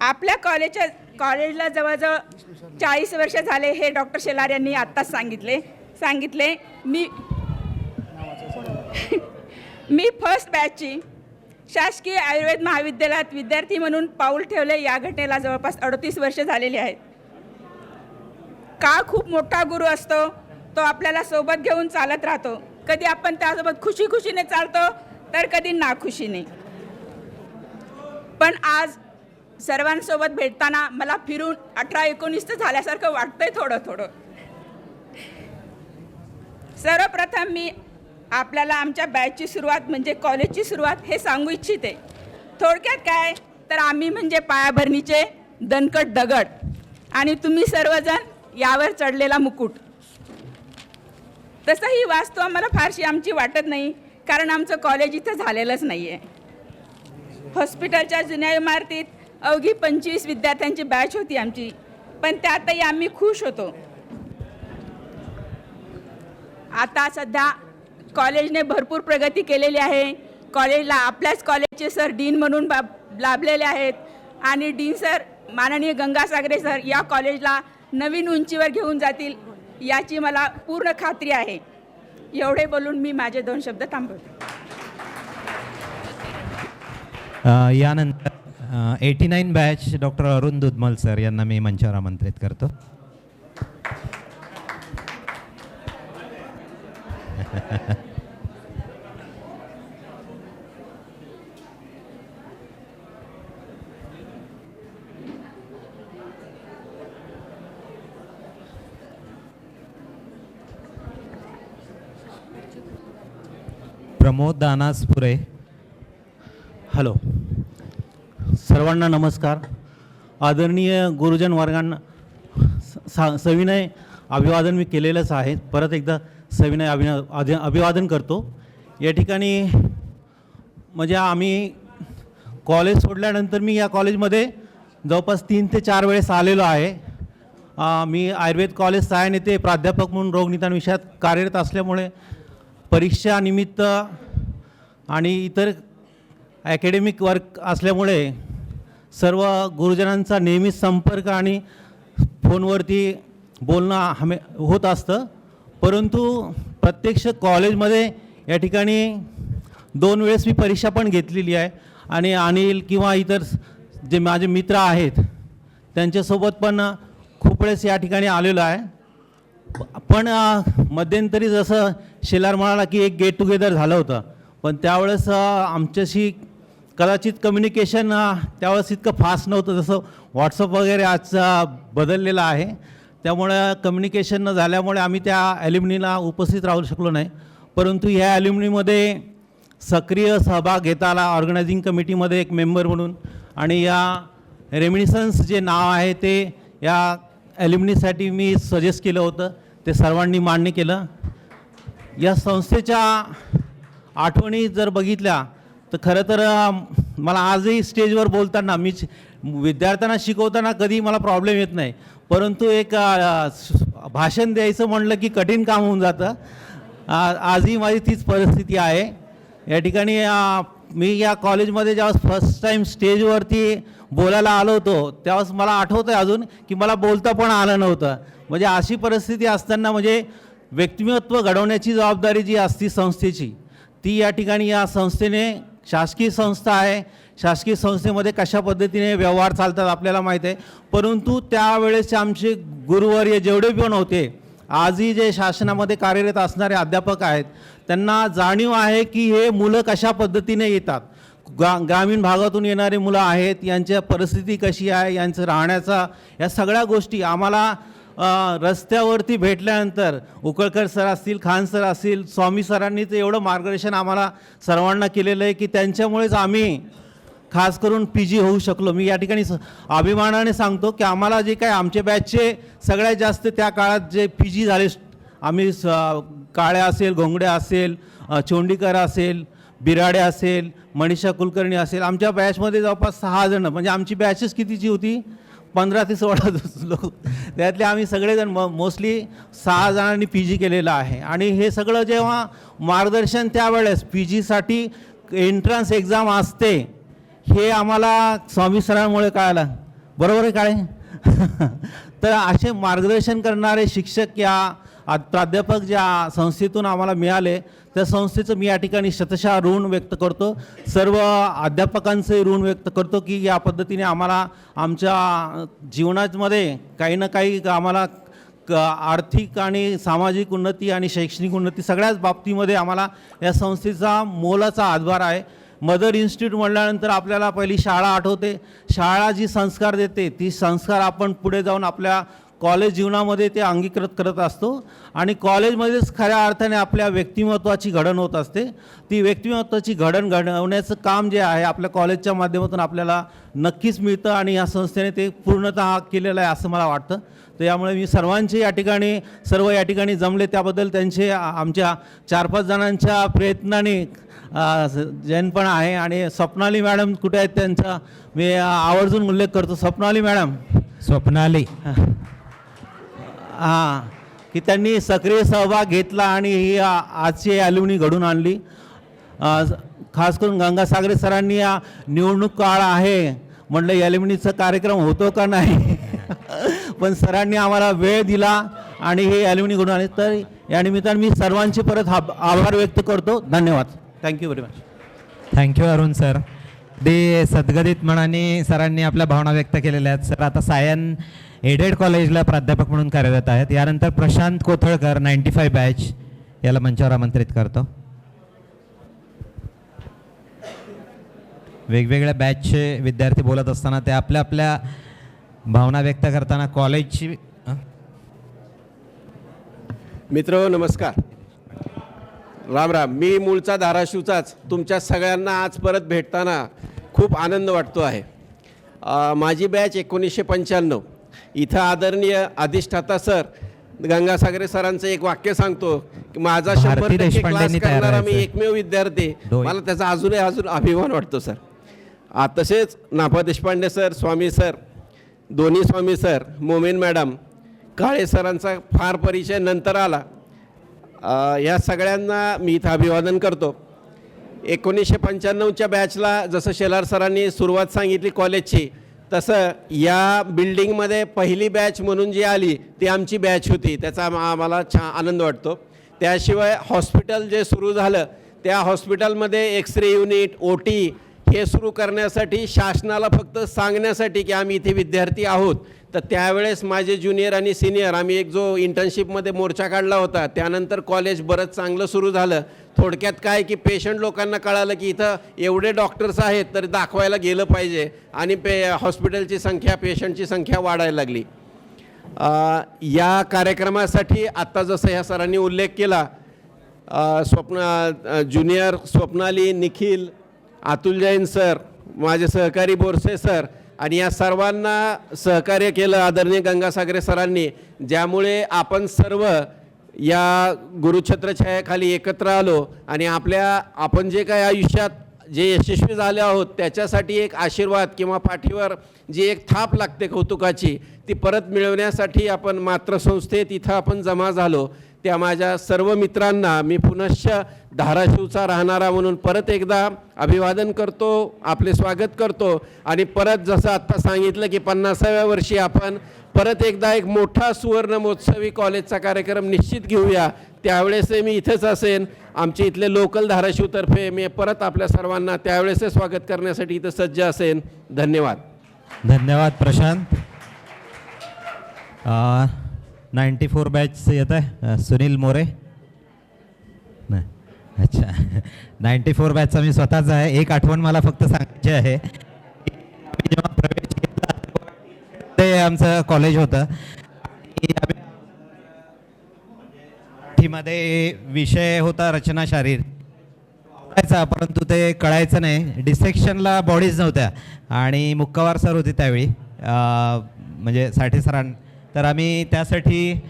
आपल्या कॉलेजला जवळजवळ 40 वर्ष झाले हे डॉक्टर शेलार यांनी आत्ताच सांगितले. मी फर्स्ट बॅचची शासकीय आयुर्वेद महाविद्यालयात विद्यार्थी म्हणून पाऊल ठेवले या घटनेला जवळपास 38 वर्ष झालेली आहेत. काळ खूप मोठा गुरु असतो, तो आपल्याला सोबत घेऊन चालत राहतो. कधी आपण त्यासोबत खुशीने चालतो तर कधी नाखुशीने. पण आज सर्वांसोबत भेटताना मला फिरून 18-19 झाल्यासारखं वाटतंय थोडं. सर्वप्रथम मी आपल्याला आमच्या बॅचची सुरुवात म्हणजे कॉलेजची सुरुवात हे सांगू इच्छिते. थोडक्यात काय तर आम्ही म्हणजे पायाभरणीचे दणकट दगड आणि तुम्ही सर्वजण यावर चढलेला मुकुट. तसं ही वास्तू आम्हाला फारशी आमची वाटत नाही, कारण आमचं कॉलेज इथं झालेलंच नाही आहे. हॉस्पिटलच्या जुन्या इमारतीत अवघी 25 विद्यार्थ्यांची बॅच होती आमची, पण त्यातही आम्ही खुश होतो. आता सध्या कॉलेजने भरपूर प्रगती केलेली आहे. कॉलेजला आपल्याच कॉलेजचे सर डीन म्हणून लाभलेले आहेत आणि डीन सर माननीय गंगासागरे सर या कॉलेजला नवीन उंचीवर घेऊन जातील याची मला पूर्ण खात्री आहे. एवढे बोलून मी माझे 2 शब्द थांबवते. यानंतर 89 बॅच डॉक्टर अरुण दुधमल सर यांना मी मंचावर आमंत्रित करतो. प्रमोद दानासपुरे. हॅलो, सर्वांना नमस्कार. आदरणीय गुरुजन वर्गांना सविनय अभिवादन मी केलेलंच आहे. परत एकदा सविनय अभिवादन करतो. या ठिकाणी म्हणजे आम्ही कॉलेज सोडल्यानंतर मी या कॉलेजमध्ये जवळपास 3 ते 4 वेळेस आलेलो आहे. मी आयुर्वेद कॉलेज सहाय्यक नेते प्राध्यापक म्हणून रोगनिदान विषयात कार्यरत असल्यामुळे परीक्षानिमित्त आणि इतर ॲकॅडमिक वर्क असल्यामुळे सर्व गुरुजनांचा नेहमीच संपर्क आणि फोनवरती बोलणं होत असतं. परंतु प्रत्यक्ष कॉलेजमध्ये या ठिकाणी 2 वेळेस मी परीक्षा पण घेतलेली आहे आणि अनिल किंवा इतर जे माझे मित्र आहेत त्यांच्यासोबत पण खूप वेळेस या ठिकाणी आलेलो आहे. पण मध्यंतरी जसं शेलार म्हणाला की एक गेट टुगेदर झालं होतं, पण त्यावेळेस आमच्याशी कदाचित कम्युनिकेशन त्यावेळेस इतकं फास्ट नव्हतं जसं व्हॉट्सअप वगैरे आजचा बदललेलं आहे. त्यामुळे कम्युनिकेशन न झाल्यामुळे आम्ही त्या ॲल्युमिनीला उपस्थित राहू शकलो नाही. परंतु ह्या ॲल्युमिनीमध्ये सक्रिय सहभाग घेता आला ऑर्गनायझिंग कमिटीमध्ये एक मेंबर म्हणून. आणि या रेमिनिसन्स जे नाव आहे ते या ॲल्युमिनीसाठी मी सजेस्ट केलं होतं, ते सर्वांनी मान्य केलं. या संस्थेच्या आठवणी जर बघितल्या तर खरं तर मला आजही स्टेजवर बोलताना मी विद्यार्थ्यांना शिकवताना कधी मला प्रॉब्लेम येत नाही, परंतु एक भाषण द्यायचं म्हणलं की कठीण काम होऊन जातं. आजही माझी तीच परिस्थिती आहे. या ठिकाणी मी या कॉलेजमध्ये ज्यावेळेस फर्स्ट टाईम स्टेजवरती बोलायला आलो होतो त्यावेळेस मला आठवतं आहे अजून की मला बोलता पण आलं नव्हतं. म्हणजे अशी परिस्थिती असताना म्हणजे व्यक्तिमत्व घडवण्याची जबाबदारी जी असती संस्थेची ती या ठिकाणी या संस्थेने, शासकीय संस्था आहे, शासकीय संस्थेमध्ये कशा पद्धतीने व्यवहार चालतात आपल्याला माहीत आहे. परंतु त्यावेळेसचे आमचे गुरुवर्य जेवढे पण होते, आजही जे शासनामध्ये कार्यरत असणारे अध्यापक आहेत त्यांना जाणीव आहे की हे मुलं कशा पद्धतीने येतात. ग्रामीण भागातून येणारे मुलं आहेत, यांच्या परिस्थिती कशी आहे, यांचं राहण्याचा, या सगळ्या गोष्टी आम्हाला रस्त्यावरती भेटल्यानंतर उकळकर सर असतील, खान सर असतील, स्वामी सरांनी तर एवढं मार्गदर्शन आम्हाला सर्वांना केलेलं आहे की त्यांच्यामुळेच आम्ही खास करून PG होऊ शकलो. मी या ठिकाणी अभिमानाने सांगतो की आम्हाला जे काय आमच्या बॅचचे सगळ्यात जास्त त्या काळात जे PG झाले, आम्ही काळ्या असेल, घोंगडे असेल, चोंडीकर असेल, बिराडे असेल, मनीषा कुलकर्णी असेल, आमच्या बॅचमध्ये जवळपास 6 जण, म्हणजे आमची बॅचेस कितीची होती 15 ते 16 लोक, त्यातले आम्ही सगळेजण मोस्टली 6 जणांनी PG केलेलं आहे. आणि हे सगळं जेव्हा मार्गदर्शन त्यावेळेस PGसाठी एंट्रन्स एक्झाम असते हे आम्हाला स्वामी सरांमुळे कळालं. बरोबर आहे काळे? तर असे मार्गदर्शन करणारे शिक्षक या प्राध्यापक ज्या संस्थेतून आम्हाला मिळाले त्या संस्थेचं मी या ठिकाणी शतशः ऋण व्यक्त करतो. सर्व अध्यापकांचे ऋण व्यक्त करतो की या पद्धतीने आम्हाला आमच्या जीवनामध्ये काही ना काही आम्हाला आर्थिक आणि सामाजिक उन्नती आणि शैक्षणिक उन्नती सगळ्याच बाबतीमध्ये आम्हाला या संस्थेचा मोलाचा हातभार आहे. मदर इन्स्टिट्यूट म्हटल्यानंतर आपल्याला पहिली शाळा आठवते. शाळा जी संस्कार देते ती संस्कार आपण पुढे जाऊन आपल्या कॉलेज जीवनामध्ये ते अंगीकृत करत असतो आणि कॉलेजमध्येच खऱ्या अर्थाने आपल्या व्यक्तिमत्त्वाची घडण होत असते. ती व्यक्तिमत्त्वाची घडण घडवण्याचं काम जे आहे आपल्या कॉलेजच्या माध्यमातून आपल्याला नक्कीच मिळतं आणि या संस्थेने ते पूर्णतः केलेलं आहे असं मला वाटतं. तर यामुळे मी सर्वांचे सर्व या ठिकाणी जमले त्याबद्दल त्यांचे आमच्या 4-5 जणांच्या प्रयत्नाने जैन पण आहे. आणि स्वप्नाली मॅडम कुठे आहेत त्यांचा मी आवर्जून उल्लेख करतो. स्वप्नाली मॅडम हां की त्यांनी सक्रिय सहभाग घेतला आणि ही आजची ॲल्युमिनी घडून आणली. खास करून गंगासागरे सरांनी या निवडणूक काळ आहे म्हटलं ॲल्युमिनीचा कार्यक्रम होतो का नाही पण सरांनी आम्हाला वेळ दिला आणि हे ॲल्युमिनी घडून आणले. तर या निमित्ताने मी सर्वांचे परत आभार व्यक्त करतो. धन्यवाद. Thank you very much. Thank you Arun sir. ते सद्गदित मनाने सरांनी आपल्या भावना व्यक्त केलेल्या आहेत. सर आता सायन एडेड कॉलेजला प्राध्यापक म्हणून कार्यरत आहेत. यानंतर प्रशांत कोथळकर 95 बॅच याला मंचावर आमंत्रित करतो. वेगवेगळ्या बॅचचे विद्यार्थी बोलत असताना ते आपल्या आपल्या भावना व्यक्त करताना कॉलेजची मित्र नमस्कार. राम राम. मी मूळचा धाराशिवचाच. तुमच्या सगळ्यांना आज परत भेटताना खूप आनंद वाटतो आहे. माझी बॅच 1995. इथं आदरणीय अधिष्ठाता सर गंगासागरे सरांचं एक वाक्य सांगतो की माझा 100% क्लास करणारा मी एकमेव विद्यार्थी. मला त्याचा अजून अभिमान वाटतो सर. तसेच नापा देशपांडे सर, स्वामी सर, दोन्ही स्वामी सर, मोमीन मॅडम, काळे सरांचा फार परिचय नंतर आला. या सगळ्यांना मी इथं अभिवादन करतो. 1995च्या बॅचला जसं शेलार सरांनी सुरुवात सांगितली कॉलेजची तसं या बिल्डिंगमध्ये पहिली बॅच म्हणून जी आली ती आमची बॅच होती. त्याचा आम्हाला आनंद वाटतो. त्याशिवाय हॉस्पिटल जे सुरू झालं त्या हॉस्पिटलमध्ये एक्सरे युनिट, OT हे सुरू करण्यासाठी शासनाला फक्त सांगण्यासाठी की आम्ही इथे विद्यार्थी आहोत. तर त्यावेळेस माझे ज्युनियर आणि सिनियर आम्ही एक जो इंटर्नशिपमध्ये मोर्चा काढला होता. त्यानंतर कॉलेज बरंच चांगलं सुरू झालं. थोडक्यात काय की पेशंट लोकांना कळालं की इथं एवढे डॉक्टर्स आहेत तर दाखवायला गेलं पाहिजे आणि हॉस्पिटलची संख्या, पेशंटची संख्या वाढायला लागली. या कार्यक्रमासाठी आत्ता जसं ह्या सरांनी उल्लेख केला ज्युनियर स्वप्नाली, निखिल, अतुल जैन सर, माझे सहकारी बोरसे सर आणि या सर्वांना सहकार्य केलं आदरणीय गंगासागरे सरांनी, ज्यामुळे आपण सर्व या गुरुछत्रछायाखाली एकत्र आलो आणि आपण जे काही आयुष्यात जे यशस्वी झाले आहोत त्याच्यासाठी एक आशीर्वाद किंवा पाठीवर जी एक थाप लागते कौतुकाची ती परत मिळवण्यासाठी आपण मातृसंस्थेत इथं आपण जमा झालो. त्या माझ्या सर्व मित्रांना मी पुनश्च धाराशिवचा राहणारा म्हणून परत एकदा अभिवादन करतो, आपले स्वागत करतो आणि परत जसं आत्ता सांगितलं की 50व्या वर्षी आपण परत एकदा एक मोठा सुवर्ण महोत्सवी कॉलेजचा कार्यक्रम निश्चित घेऊया. त्यावेळेस मी इथेच असेन. आमचे इथले लोकल धाराशिवतर्फे मी परत आपल्या सर्वांना त्यावेळेस स्वागत करण्यासाठी इथं सज्ज असेन. धन्यवाद. धन्यवाद प्रशांत. 94 बॅच येत आहे सुनील मोरे. नाही अच्छा 94 बॅचचा मी स्वतःच आहे. एक आठवण मला फक्त सांगायची आहे. जेव्हा प्रवेश घेतला ते आमचं कॉलेज होतं. मध्ये विषय होता रचना शारीर, परंतु ते कळायचं नाही. डिसेक्शनला बॉडीज नव्हत्या आणि मुक्कावार सर होते त्यावेळी म्हणजे साठे सरां. तर आम्ही त्यासाठी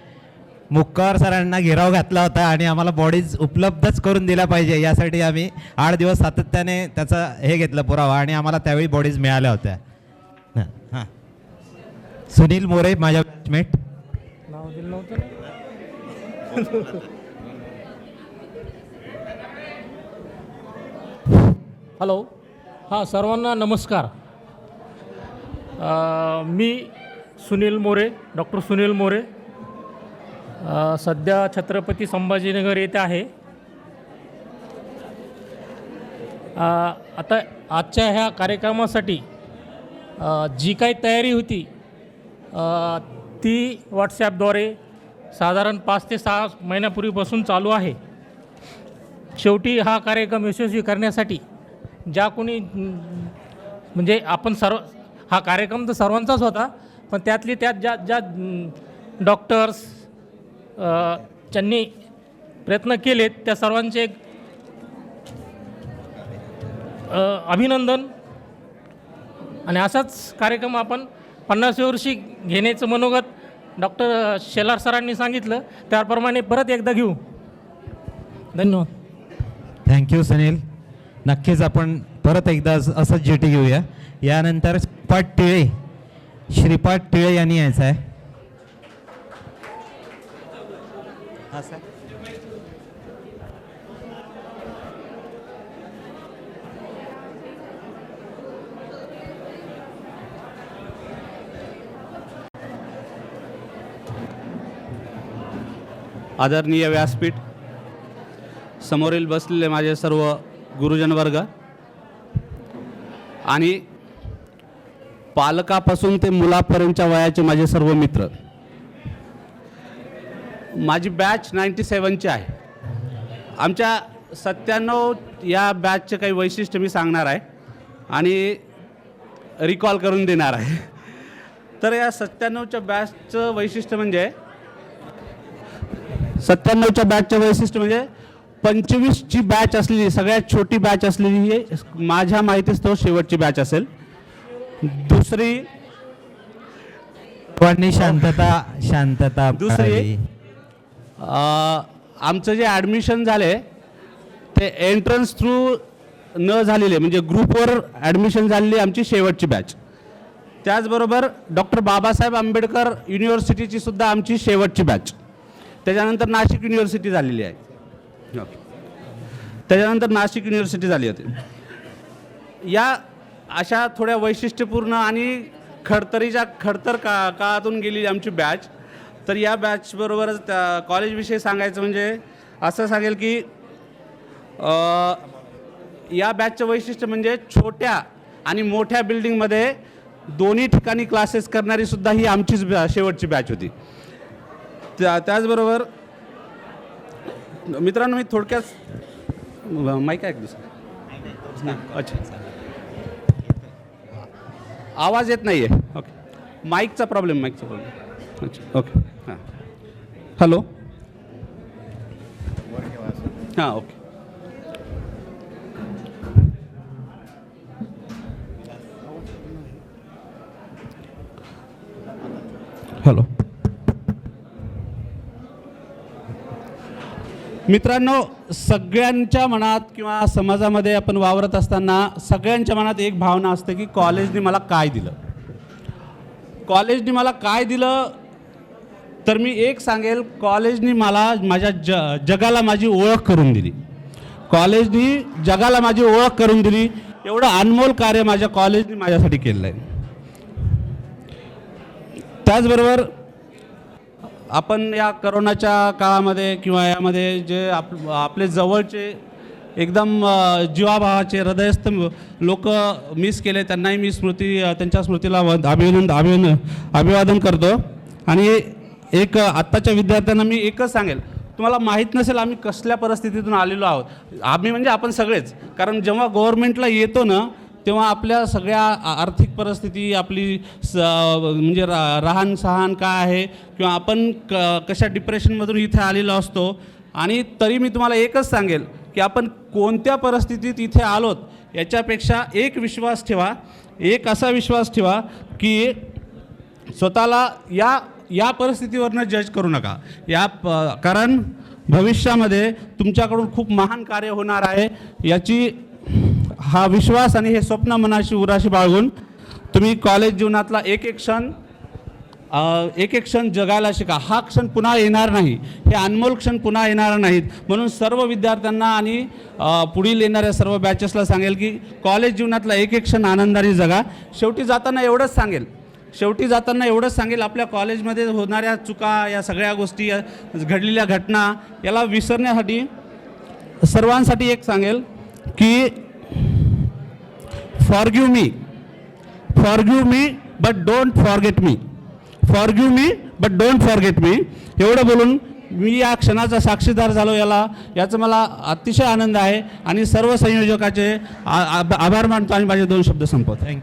मुक्कावार सरांना घेराव घातला होता आणि आम्हाला बॉडीज उपलब्धच करून दिल्या पाहिजे यासाठी आम्ही 8 दिवस सातत्याने त्याचा हे घेतलं पुरावा आणि आम्हाला त्यावेळी बॉडीज मिळाल्या होत्या. हां सुनील मोरे माझ्या बॅचमेट. नाव दिलं नव्हतं. हॅलो. हां सर्वांना नमस्कार. मी सुनील मोरे, डॉक्टर सुनील मोरे, सध्या छत्रपती संभाजीनगर येथे आहे. आता आजच्या ह्या कार्यक्रमासाठी जी काही तयारी होती ती व्हॉट्सॲपद्वारे साधारण 5 ते 6 महिन्यापूर्वीपासून चालू आहे. शेवटी हा कार्यक्रम यशस्वी करण्यासाठी ज्या कोणी म्हणजे आपण सर्व हा कार्यक्रम तर सर्वांचाच होता, पण त्यातली त्यात ज्या डॉक्टर्स ज्यांनी प्रयत्न केलेत त्या सर्वांचे अभिनंदन. आणि असाच कार्यक्रम आपण 50व्या वर्षी घेण्याचं मनोगत डॉक्टर शेलार सरांनी सांगितलं, त्याप्रमाणे परत एकदा घेऊ. धन्यवाद. थँक्यू सुनील. नक्कीच आपण परत एकदा असंच GT घेऊया. यानंतर श्रीपाद टिळे यांनी यायचं आहे. हां सर. आदरणीय व्यासपीठ, समोरील बसलेले माझे सर्व गुरुजन वर्ग आणि पालकापासून ते मुलापर्यंतच्या वयाचे माझे सर्व मित्र, माझी बॅच 97ची आहे. आमच्या 97 या बॅचचे काही वैशिष्ट्य मी सांगणार आहे आणि रिकॉल करून देणार आहे. तर या 97च्या बॅचचं वैशिष्ट्य म्हणजे 97च्या बॅचचं वैशिष्ट्य म्हणजे 25ची बॅच असलेली सगळ्यात छोटी बॅच असलेली ही माझ्या माहितीस तो शेवटची बॅच असेल. दुसरी शांतता दुसरी आमचं जे ॲडमिशन झाले ते एंट्रन्स थ्रू न झालेले म्हणजे ग्रुपवर ॲडमिशन झालेली आमची शेवटची बॅच. त्याचबरोबर डॉक्टर बाबासाहेब आंबेडकर युनिव्हर्सिटीची सुद्धा आमची शेवटची बॅच. त्याच्यानंतर नाशिक युनिव्हर्सिटी झालेली आहे. त्याच्यानंतर नाशिक युनिव्हर्सिटी झाली होती. या अशा थोड्या वैशिष्ट्यपूर्ण आणि खडतर काळातून गेली आमची बॅच. तर या बॅचबरोबरच त्या कॉलेजविषयी सांगायचं म्हणजे असं सांगेल की या बॅचचं वैशिष्ट्य म्हणजे छोट्या आणि मोठ्या बिल्डिंगमध्ये दोन्ही ठिकाणी क्लासेस करणारी सुद्धा ही आमचीच शेवटची बॅच होती. त्याचबरोबर मित्रांनो, मी थोडक्यात माईक आहे दुसरं. अच्छा, आवाज येत नाही आहे. ओके, माईकचा प्रॉब्लेम. अच्छा, ओके. हां, हॅलो. हां, ओके. हॅलो मित्रांनो, सगळ्यांच्या मनात किंवा समाजामध्ये आपण वावरत असताना सगळ्यांच्या मनात एक भावना असते की कॉलेजने मला काय दिलं. कॉलेजने मला काय दिलं तर मी एक सांगेल, कॉलेजने मला माझ्या जगाला माझी ओळख करून दिली. कॉलेजने जगाला माझी ओळख करून दिली. एवढं अनमोल कार्य माझ्या कॉलेजने माझ्यासाठी केलं आहे. त्याचबरोबर आपण या करोनाच्या काळामध्ये किंवा यामध्ये जे आपले जवळचे एकदम जीवाभावाचे हृदयस्थ लोक मिस केले, त्यांनाही मी त्यांच्या स्मृतीला अभिवादन करतो. आणि एक आत्ताच्या विद्यार्थ्यांना मी एकच सांगेल, तुम्हाला माहीत नसेल आम्ही कसल्या परिस्थितीतून आलेलो आहोत. आम्ही म्हणजे आपण सगळेच, कारण जेव्हा गव्हर्नमेंटला येतो ना तेव्हा आपल्या सगळ्या आर्थिक परिस्थिती आपली म्हणजे राहण सहान काय आहे किंवा आपण कशा डिप्रेशनमधून इथे आलेलो असतो. आणि तरी मी तुम्हाला एकच सांगेल की आपण कोणत्या परिस्थितीत इथे आलोत याच्यापेक्षा एक विश्वास ठेवा, एक असा विश्वास ठेवा की स्वतःला या परिस्थितीवरनं जज करू नका. कारण भविष्यामध्ये तुमच्याकडून खूप महान कार्य होणार आहे याची हा विश्वास आणि हे स्वप्न मनाशी उराशी बाळगून तुम्ही कॉलेज जीवनातला एक एक क्षण जगायला शिका. हा क्षण पुन्हा येणार नाही, हे अनमोल क्षण पुन्हा येणार नाहीत. म्हणून सर्व विद्यार्थ्यांना आणि पुढील येणाऱ्या सर्व बॅचेसला सांगेल की कॉलेज जीवनातला एक एक क्षण आनंदाने जगा. शेवटी जाताना एवढंच सांगेल शेवटी जाताना एवढंच सांगेल, आपल्या कॉलेजमध्ये होणाऱ्या चुका, या सगळ्या गोष्टी, घडलेल्या घटना याला विसरण्यासाठी सर्वांसाठी एक सांगेल की forgive me but don't forget me, forgive me but don't forget me. एवढं बोलून मी या क्षणाचा साक्षीदार झालो याचा मला अतिशय आनंद आहे आणि सर्व संयोजकाचे आभार मानतो आणि माझे 2 शब्द संपवतो. थँक्यू.